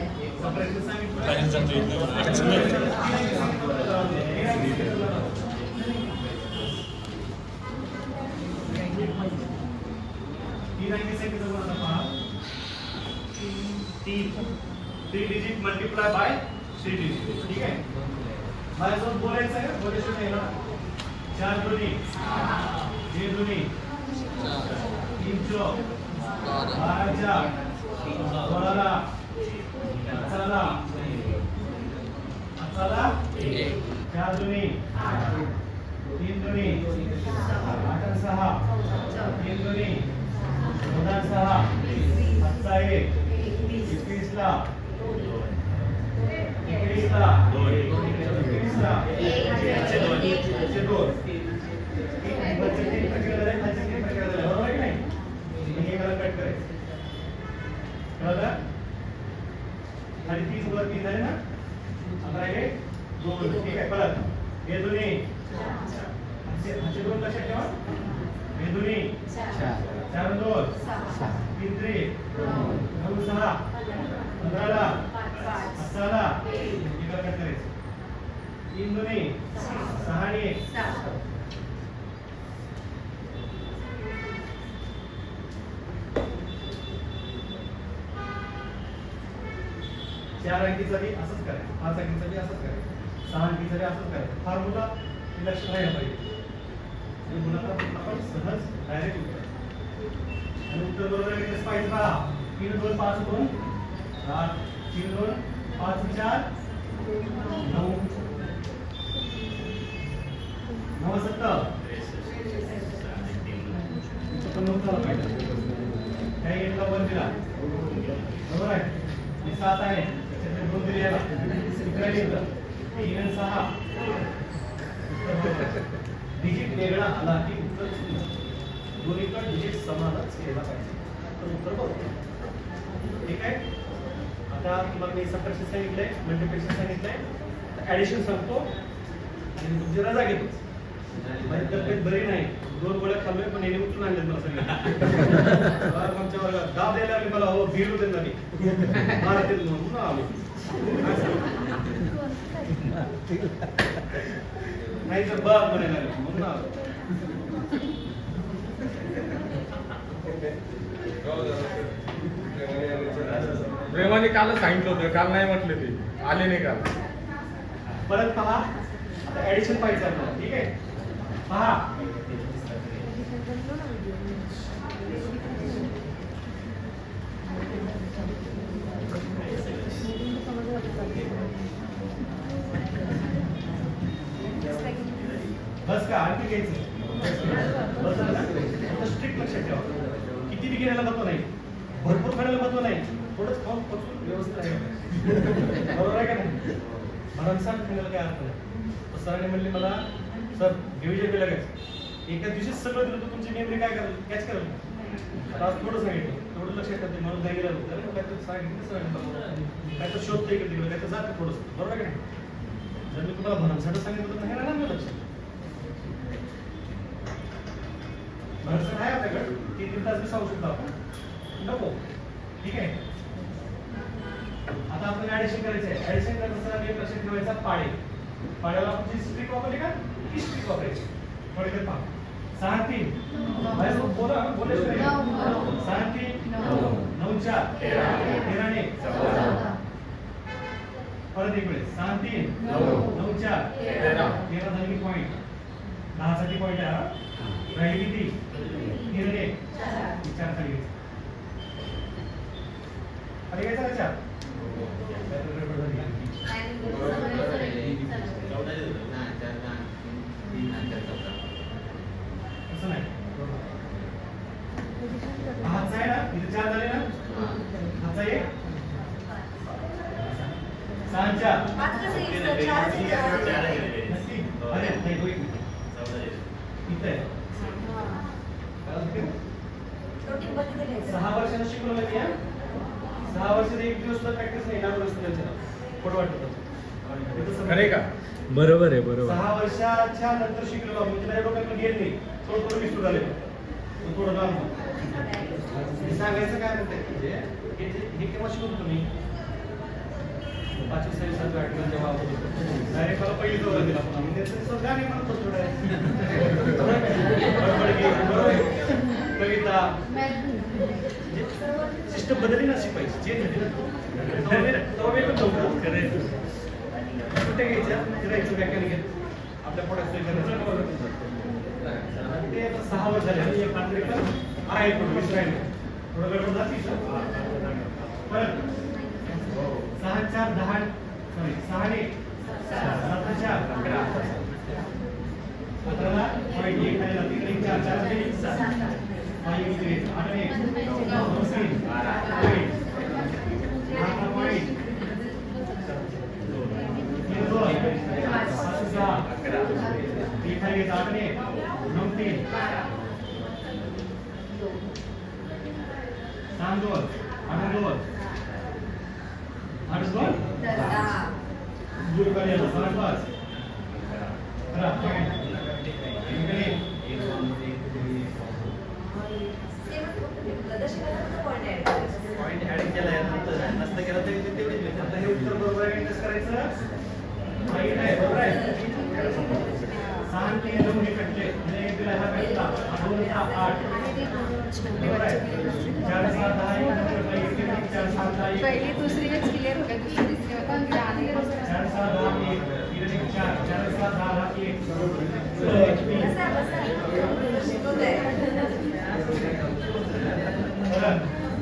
three digit multiply by 3 digit ठीक आहे माझ्यासोबत बोलायचं आहे बोलायचं नाही ना 4 दुनी 6 दुनी 3 चौक 12 4 12 चला 4 दुनी 3 दुनी 8 6 3 दुनी 9 6 7 1 21 ला 21 ला 21 ला 2 आणि 30 वर 3 झाले ना आता हे 2 ठीक आहे परत हे दोन्ही असे 2 लक्षात ठेवा हे दोन्ही 4 2 3 3 9 6 15 ला 18 ला एका कट करायचं 3 दोन्ही 6 आणि 1 4 अंकीचा बी असंच करायचं 5 अंकीचा बी असंच करायचं 6 अंकीचा बी असंच करायचं फॉर्म्युला लक्षात राहायला पाहिजे आणि गुणाकार आपण सहज डायरेक्ट उत्तर आणि उत्तर बरोबर आहे कसं पाहिजे पहा 3 2 5 2 7 3 2 5 4 9 9 7 पण नव्हतं पाहिजे काही घेतला 1 दिला बरोबर आहे 7 आहे त्याच्यात 2 दिले याला इकडे लिहिलं 3 आणि 6 डिजिट वेगळा आला की उत्तर दोन्हीकडे डिजिट समानच केला पाहिजे तर उत्तर बरोबर ठीक आहे आता तुम्हाला मी सबट्रॅक्शन सांगितलंय मल्टिप्लिकेशन सांगितलंय ऍडिशन सांगतो आणि तुमची रजा घेतो माझी तब्येत बरी नाही 2 गोळ्या खाल्लोय पण येणे उचलून आणले मला सगळे आमच्या वर्गात दाब द्यायला लागले मला हो भीड होते झाली मारतील म्हणून आलो नाही तर बघ म्हणायला लागले म्हणून आलो सरांनी कालच सांगितलं होतं, काल नाही म्हटले ते, आले नाही काल. परत पहा, आता ऍडिशन पाहिजे आपल्याला. ठीक आहे, पहा बस का आणखी घ्यायचं बस ना. स्ट्रिक्ट लक्षात ठेवा, किती बी घेण्याला महत्व नाही, भरपूर खाण्याला महत्व नाही, थोडंच खाऊन पचून व्यवस्थित आहे. बरोबर आहे का नाही? भरमसाठ खाण्याला काय अर्थ नाही. सरांनी म्हणले मला, सर डिव्हिजन बी लगेच एका दिवशीच सगळं दिलं तर तुमची मेमरी काय करेल, कॅच करेल. आज थोडं सांगितलं, थोडं लक्षात ठेवते, म्हणून नाही गेलं काय तर सांगितलं सरांनी, काय तर शोधतं इकडे तिकडे, काय तर जातं थोडंसं. बरोबर आहे का नाही? जर मी तुम्हाला भरमसाठ सांगितलं तर नाही राहणार लक्षात. भरमसाठ आहे आपल्याकडे, 3 तास बी सांगू शकतो आपण, नको. ठीक आहे, आता आपण ऍडिशन करायचं आहे. ऍडिशन करत असताना एक लक्षात ठेवायचा पाडे. पाड्याला आपण जी स्ट्रिक वापरली का, ती स्ट्रिक वापरायची. थोडक्यात पहा, 6 3 बोला, बोला 6 3 9 4 13 ने 14. परत एक वेळेस 6 3 9 4 13 झाली पॉईंट, 10 साठी पॉईंट आहे. राहिली किती? 13 ने 4 खाली घ्यायचं. खाली घ्यायचा का 4? असं नाही, हातचा आहे ना, इथे 4 झाले ना, हातचा 1 6 4 अरे नाही होईल इथे 6 वर्षांना शिकवलं मी. 6 वर्षात एक दिवस सुद्धा प्रॅक्टिस नाही, लागू असतं त्यांच्या खोटं वाटतं. खरे का? बरोबर आहे, बरोबर. 6 वर्षाच्या नंतर शिकलो म्हणजे माझ्या डोक्यात गेलं नाही, थोडं विसरून आले, थोडं लांब. सांगायचं काय म्हणते म्हणजे हे केव्हा शिकवतो तुम्ही? 5वी 6वी 7वी 8वी जेव्हा डायरेक्ट मला पहिली जवळ दिला आपण आम्ही त्याचं गाणे म्हणतो कविता सिस्टम बदलली ना, शिकवायची चेंज झाली ना. कुठे घ्यायचं फिरायचं व्याख्यान घेत आपल्या पोटात ते आता 6 वर्ष झाले आणि एक रात्री पण आहे थोडं गडबड जाती. परत 6 4 10 सॉरी 6 ने 7 4 11 15 पॉईंट 1 खाली जाती, 4 4 ने 7 5 इकडे 8 ने 9 3 12 पॉईंट 8 पॉईंट 3 2 7 6 11 3 खाली 8 ने 9 3 3 2 8 2 8 2 दूर खाली आलं 5 5 11 पॉईंट इकडे 1 2 3 पॉईंट ऍड केलाय नसतं केलं तरी ते तेवढीच मिळते. आता हे उत्तर बरोबर आहे, टेस्ट करायचं माहिती नाही. बरोबर आहे, 6 3 2 हे कटले म्हणजे एक दिला हा कटला 2 6 8 बरोबर आहे. 4 7 10 4 7 10 पहिली दुसरीच क्लिअर हो गया, दुसरी तिसरी होता 4 7 10 1 3 4 4 7 10 1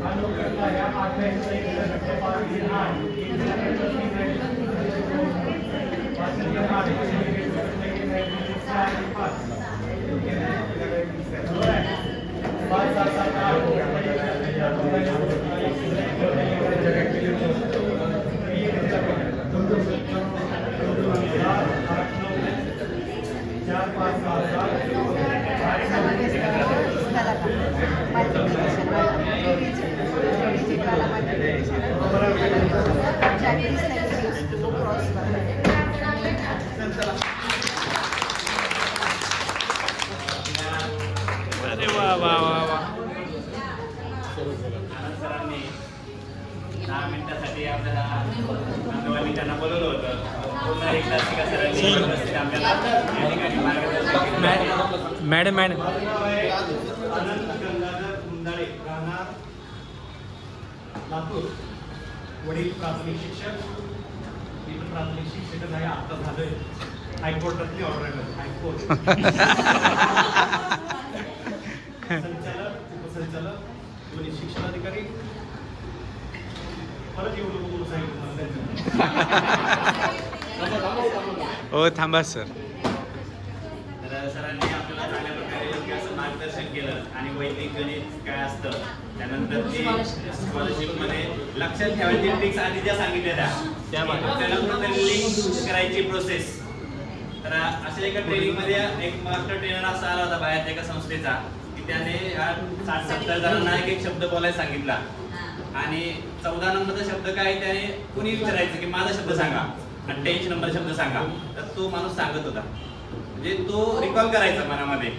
अनुकरला या आठवड्यात एक लक्ष्य पाहिजे आहे. अरे वा वा वा वा. सरांनी 10 मिनिटासाठी आपल्याला नांदवानी त्यांना बोलवलं होतं. पुन्हा एकदा शिका सरांनी व्यवस्थित आपल्याला या ठिकाणी मार्गदर्शन केलं. मॅडम आनंद गंगाधर गुंडाळे, राहणार लातूर. वडील प्राथमिक शिक्षक, मी पण प्राथमिक शिक्षकच आहे, आता झालोय हायकोर्टातली ऑर्डर आहे, हायकोर्ट संचालक, उपसंचालक, दोन्ही शिक्षणाधिकारी, परत येऊ नको म्हणून सांगितलं मला त्यांचं. हो थांबा सर. तर सरांनी आपल्याला चांगल्या प्रकारे योग्य असं मार्गदर्शन केलं आणि वैदिक गणित काय असतं, त्यानंतर ती स्कॉलरशिपमध्ये लक्षात ठेवायची ट्रिक्स आधी ज्या सांगितल्या त्या आपल्याला कुठेतरी लिंक करायची प्रोसेस. तर अशा एका ट्रेनिंगमध्ये एक मास्टर ट्रेनर असा आला होता बाहेरच्या एका संस्थेचा की त्याने 60-70 जणांना एक शब्द बोलायला सांगितला आणि 14 नंबरचा शब्द काय त्याने कुणी विचारायचं की माझा शब्द सांगा, 88 नंबर शब्द सांगा, तर तो माणूस सांगत होता. म्हणजे तो रिकॉल करायचा मनामध्ये.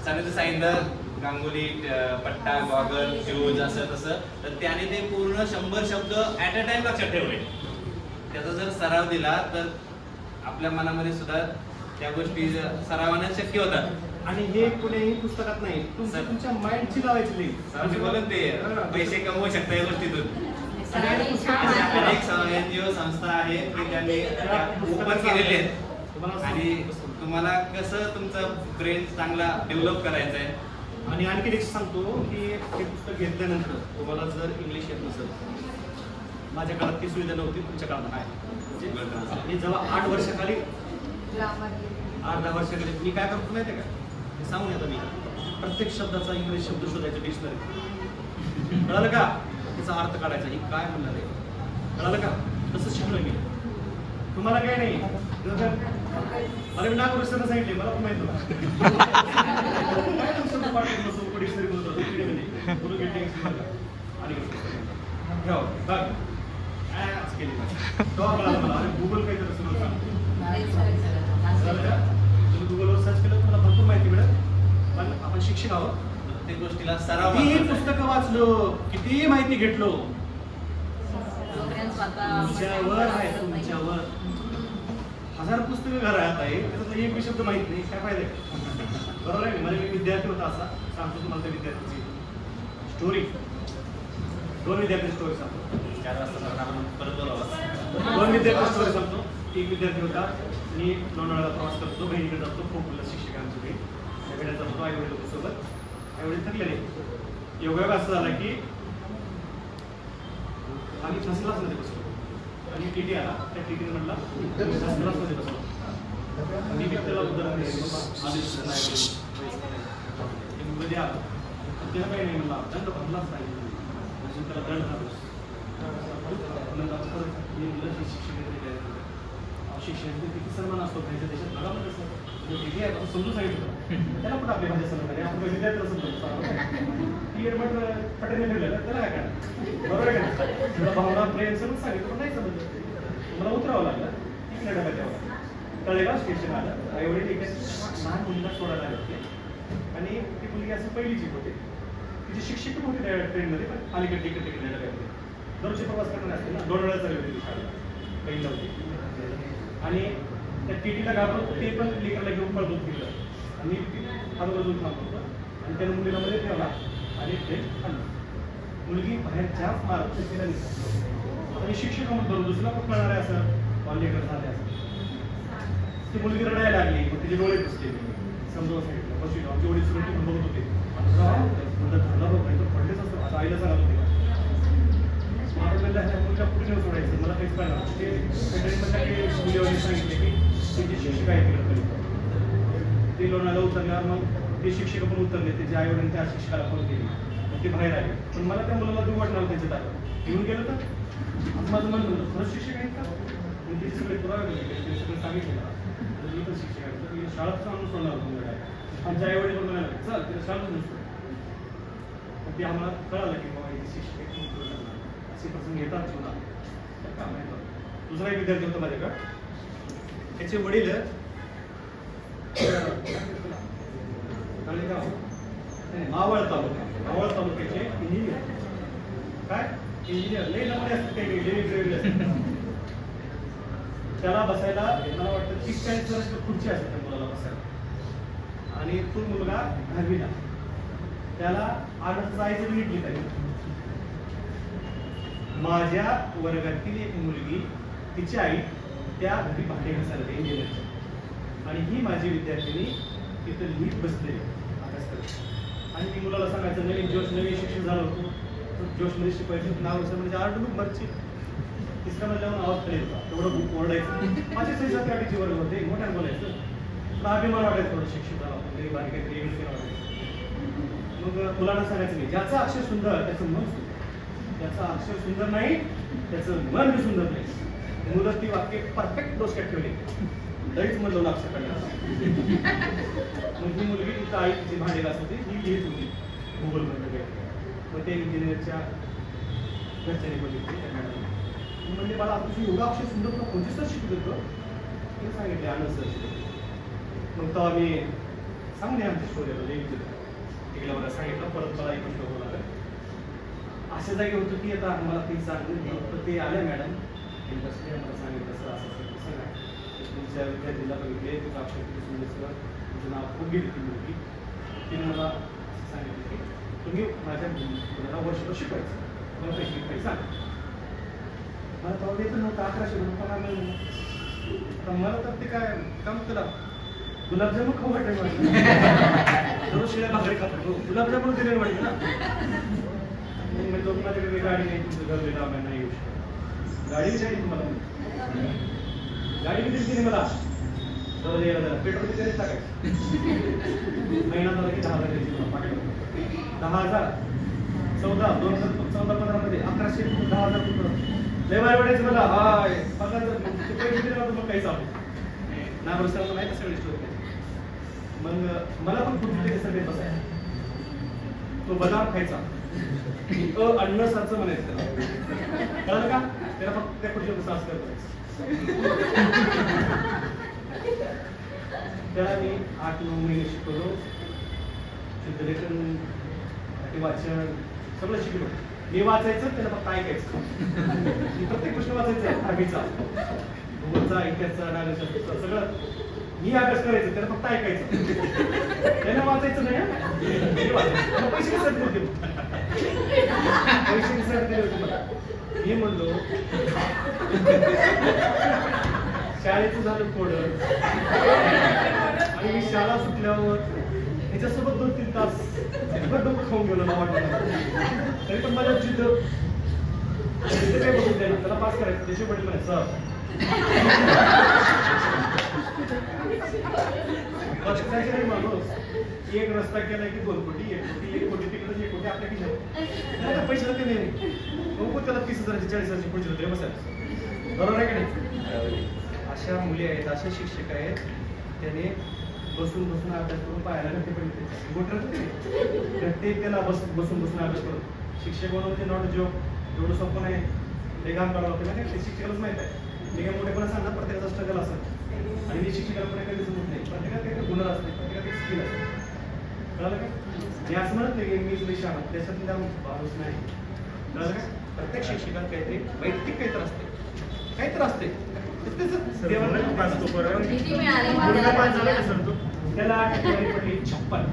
सांगितलं गांगुली, पट्टा, गॉगल, शूज असं तसं, तर त्याने ते पूर्ण 100 शब्द ऍट अ टाइम लक्षात ठेवले. त्याचा जर सराव दिला तर आपल्या मनामध्ये सुद्धा त्या गोष्टी सरावाने शक्य होतात. आणि हे कुठेही पुस्तकात नाही, तुमच्या माइंडची लावायची लिंक. म्हणजे बोलत ते पैसे कमवू शकता या गोष्टीतून. अनेक NGO संस्था आहेत की त्यांनी ओपन केलेले आहेत आणि तुम्हाला कसं तुमचा ब्रेन चांगला डेव्हलप करायचा आहे. आणि आणखी एक सांगतो की हे पुस्तक घेतल्यानंतर तुम्हाला जर इंग्लिश येत नसेल, माझ्या काळात ती सुविधा नव्हती, तुमच्या काळात आहे. हे जेव्हा 8 वर्षाखाली 8-10 वर्षाखाली मी काय करतो माहिती आहे का, हे सांगून येतो मी प्रत्येक शब्दाचा इंग्लिश शब्द शोधायचा डिक्शनरी. कळालं का, त्याचा अर्थ काढायचा, ही काय म्हणणार आहे, कळालं का, तसं शिकलो मी. तुम्हाला काय नाही, मला मी नागपूर सर सांगितले, मला पण माहित नव्हतं डिक्शनरी बोलतो गुगल काहीतरी सुरू तुम्ही गुगलवर सर्च केलं तुम्हाला भरपूर माहिती मिळेल. पण आपण शिक्षक आहोत, प्रत्येक गोष्टीला सराव. किती पुस्तकं वाचलो, किती माहिती घेतलो, तुमच्यावर आहे, तुमच्यावर 1000 पुस्तकं घरात आहे, त्याच्यातलं एक शब्द माहित नाही, काय फायदा आहे. बरोबर आहे. मला एक विद्यार्थी होता असा, सांगतो तुम्हाला त्या विद्यार्थ्याची स्टोरी. 2 विद्यार्थी स्टोरी सांगतो. 4 वाजता आपण परत बोलावं. 2 विद्यार्थी स्टोरी सांगतो. एक विद्यार्थी होता, मी लोणावळ्याला प्रवास करतो, बहिणीकडे जातो, खोकला शिक्षकांची बहीण त्याकडे जातो, आई वडील सोबत. आई वडील थकलेले. योगा असं झाला की आम्ही फर्स्ट क्लासमध्ये बसलो आणि टीटी आला, त्या टीटीने म्हटला फर्स्ट क्लासमध्ये बसलो. मी त्याला उदाहरण मध्ये आलो, त्याला काही नाही म्हणला, दंड भरलाच नाही, त्याला दंड झाला. शिक्षण किती सन्मान असतो त्यांच्या देशात, बघा म्हणजे समजून सांगितलं त्याला पण आपल्या भाषा सन्मान आहे. आपण विद्यार्थ्याला समजतो पटेल ठेवलेलं त्याला काय करणार, बरोबर आहे का. तुला भावना प्रेम सगळं सांगितलं पण नाही समजलं, मला उतरावं लागलं. तिकडे डब्यात यावं कळेला स्टेशन आलं. एवढे ठीक आहे, लहान मुलीला सोडायला आले होते आणि ती मुलगी असं पहिलीची होते, तिची शिक्षक पण होती त्या ट्रेनमध्ये, पण अलीकडे तिकडे तिकडे डब्यामध्ये दररोजचे प्रवास करणार असते ना, 2 वेळा चालली होती ती शाळेला, पहिली होती. आणि त्या टीटीला घाबरून ते पण लेकरला घेऊन पळत गेलं आणि हळूहळू दूध थांबवतो आणि त्यानं मुलीला मध्ये ठेवला आणि ट्रेन आणलं. मुलगी बाहेरच्या मार्ग तिला निघाली आणि शिक्षक म्हणून बरोबर दुसऱ्याला पण कळणार आहे असं लेकर झाले असं. ती मुलगी रडायला लागली, मग तिचे डोळे पुसले, समजावून सांगितलं बस आमची वडील सुरू बघत होते, धरला बघ पडलेच असतं, आता आईला सांगत होते मुलीला पुढे नेऊन सोडायचं, मला काहीच कळणार. ते मुलीवर सांगितले की त्यांचे शिक्षक आहे तिकडे, ते लोणाला उतरल्यावर मग ते शिक्षक पण उतरले, त्याचे आई वडील त्या शिक्षकाला फोन केली, मग ते बाहेर आले. पण मला त्या मुलाला दूर वाटणार त्यांच्यात आलं, घेऊन गेलं तर माझं मन होतं खरंच शिक्षक आहेत का, ते सगळे पुरावे ते सगळं सांगितलं मला, मी पण शिक्षक आहे, तर शाळेत आणून सोडणार होतं. आमच्या आई वडील पण म्हणाले चल तिला शाळेत नसतो. ते आम्हाला कळालं की बाबा इथे शिक्षक असे प्रसंग येतात सुद्धा. काम आहे. दुसरा एक विद्यार्थी होता माझ्याकडे, त्याचे वडील मावळ तालुक्याचे इंजिनियर. काय इंजिनियर लई नमुने असतात, काही त्याला बसायला मला वाटतं 30-40 वर्ष खुर्ची असते त्या मुलाला बसायला. आणि तो मुलगा 10वीला, त्याला आनंद जायचं नीट लिहिता येईल. माझ्या वर्गातील एक मुलगी, तिची आई त्या घरी भांडे घासायला इंजिनिअरची, आणि ही माझी विद्यार्थिनी तिथं लिहित बसलेली अभ्यास करत. आणि मी मुलाला सांगायचं नवीन शिक्षण झालं होतं, जोशमध्ये शिकवायचं नाव असं म्हणजे आर्ट बुक मर्ची तिसऱ्या मधल्यावर आवाज खाली होता, तेवढं बुक ओरडायचं. माझे 6-7-8चे वर्ग होते, मोठ्यानं बोलायचं. तुला अभिमान वाटायचं थोडं शिक्षित झाला तरी बारीक काहीतरी वेगळीच वाटायचं. मग मुलांना सांगायचं नाही, ज्याचं अक्षर सुंदर त्याचं मन सुंदर, ज्याचं अक्षर सुंदर नाही त्याचं मन बी सुंदर नाही. मुलं ती वाक्य परफेक्ट डोसक्यात ठेवली, लईच मन लावून अक्षर काढला. मग ही मुलगी तिथं आई तिची भांडे घासत होती, ही लिहित होती गुगल मध्ये. मग ते इंजिनिअरच्या घरच्याने बघितली त्या मॅडम म्हणजे मला तुझी योगा अक्षर सुंदर तुला कोणती सर शिकत होतं ते सांगितले, आनंद सर शिकवतो. मग तेव्हा मी सांगणे आमची स्टोरी तिकडे मला सांगितलं. परत मला एक गोष्ट बोला अशा जागी होतं की आता मला ते सांगितलं तर ते आले मॅडम बसले, मला सांगितलं सर असं कसं काय तुमच्या विद्यार्थीला बघितले, तुझं अक्षर किती सुंदर सर, तुझं नाव खूप गेली ती मुलगी, तिने मला सांगितलं की तुम्ही माझ्या मुलाला वर्षभर शिकवायचं, मला पैसे शिकवायचं सांग. मला तेव्हा देतं नव्हतं 1100 रुपये. पण मला तर ते काय काम केलं, गुलाबजामुन खाऊ वाटतं मला, रोज शिळ्या भाकरी खातो, गुलाबजामुन दिले वाटतं ना. म्हणजे तो माझ्याकडे गाडी नाही, तुमचं घर दिलं आम्हाला नाही येऊ शकत. गाडी विचारली तुम्हाला, गाडी किती दिली मला, जरा यायला जरा पेट्रोल किती टाकायचं, महिना झाला की 10,000 द्यायची पाठवलं. 10,000 2014-15 मध्ये 1100 10,000 लय बाय वाटायचं मला. हाय पगार पैसे दिले मग काही चालू ना बसला नाही सगळी स्टोरी. मग मला पण खूप तिथे सगळे बसायला, तो बदाम खायचा, अन्न साचं म्हणायचं त्याला, कळलं का? त्याला फक्त त्या पुढच्या सास करायचं. त्याला मी 8-9 महिने शिकवलो, शुद्धलेखन, वाचन सगळं शिकलो. मी वाचायचं, त्याला फक्त ऐकायचं. प्रत्येक प्रश्न वाचायचा, आर्मीचा, भूगोलचा, इतिहासचा, डायरेक्टचा सगळं मी अभ्यास करायचं, त्याला फक्त ऐकायचं. त्याला वाचायचं नाही, पैसे कसे दिले होते, पैसे कसे दिले होते मला. मी म्हणलो शाळेचं झालं थोडं, आणि मी शाळा सुटल्यावर त्याच्यासोबत 2-3 तास डोकं खाऊन गेलो ना वाटलं. तरी पण माझ्या जिद्द काय बघून द्यायला, त्याला पास करायचं. त्याचे वडील म्हणे सर कष्टाचे नाही माणूस, एक रस्ता केला की 2 कोटी, 1 कोटी तिकडे 1 कोटी आपल्या खिशात, पैसे होते नाही. मग त्याला 30,000 40,000 पुढचे होते बसायला, बरोबर आहे का नाही? अशा मुली आहेत, असे शिक्षक आहेत, त्याने बसून बसून अभ्यास करून पाहायला घट्टे पडले, गोट घट्टे त्याला बसून अभ्यास करून. शिक्षक बनवते नॉट जॉब, एवढं सोपं नाही, ते काम करावं लागतं ना. ते शिक्षकालाच माहित आहे, ते काय मोठेपणा सांगतात, प्रत्येकाचा स्ट्रगल असतं. आणि मी शिक्षकाला कधी समजत नाही, प्रत्येकाला काही गुन्हा असते, प्रत्येकाला स्किल असते, कळलं का? मी असं म्हणत नाही की मीच विषय त्याच्यातला भारूच नाही, कळलं का? प्रत्येक शिक्षकात काहीतरी वैयक्तिक काहीतरी असते, त्याला टक्केवारी पडली 56.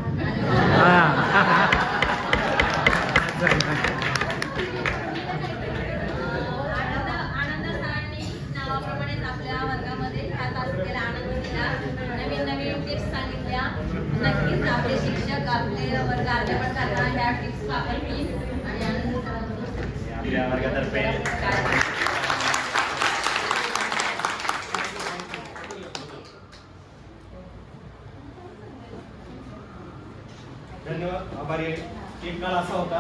आनंद सरांनी नावाप्रमाणेच आपल्या वर्गामध्ये ह्या तासिकेला आनंद दिला, नवीन टिप्स सांगितल्या. नक्कीच आपले शिक्षक आपले वर्ग अध्यापन करताना ह्या टिप्स वापरतील आणि आनंद सरांना आपल्या वर्गातर्फे धन्यवाद, आभारी आहे. एक काळ असा होता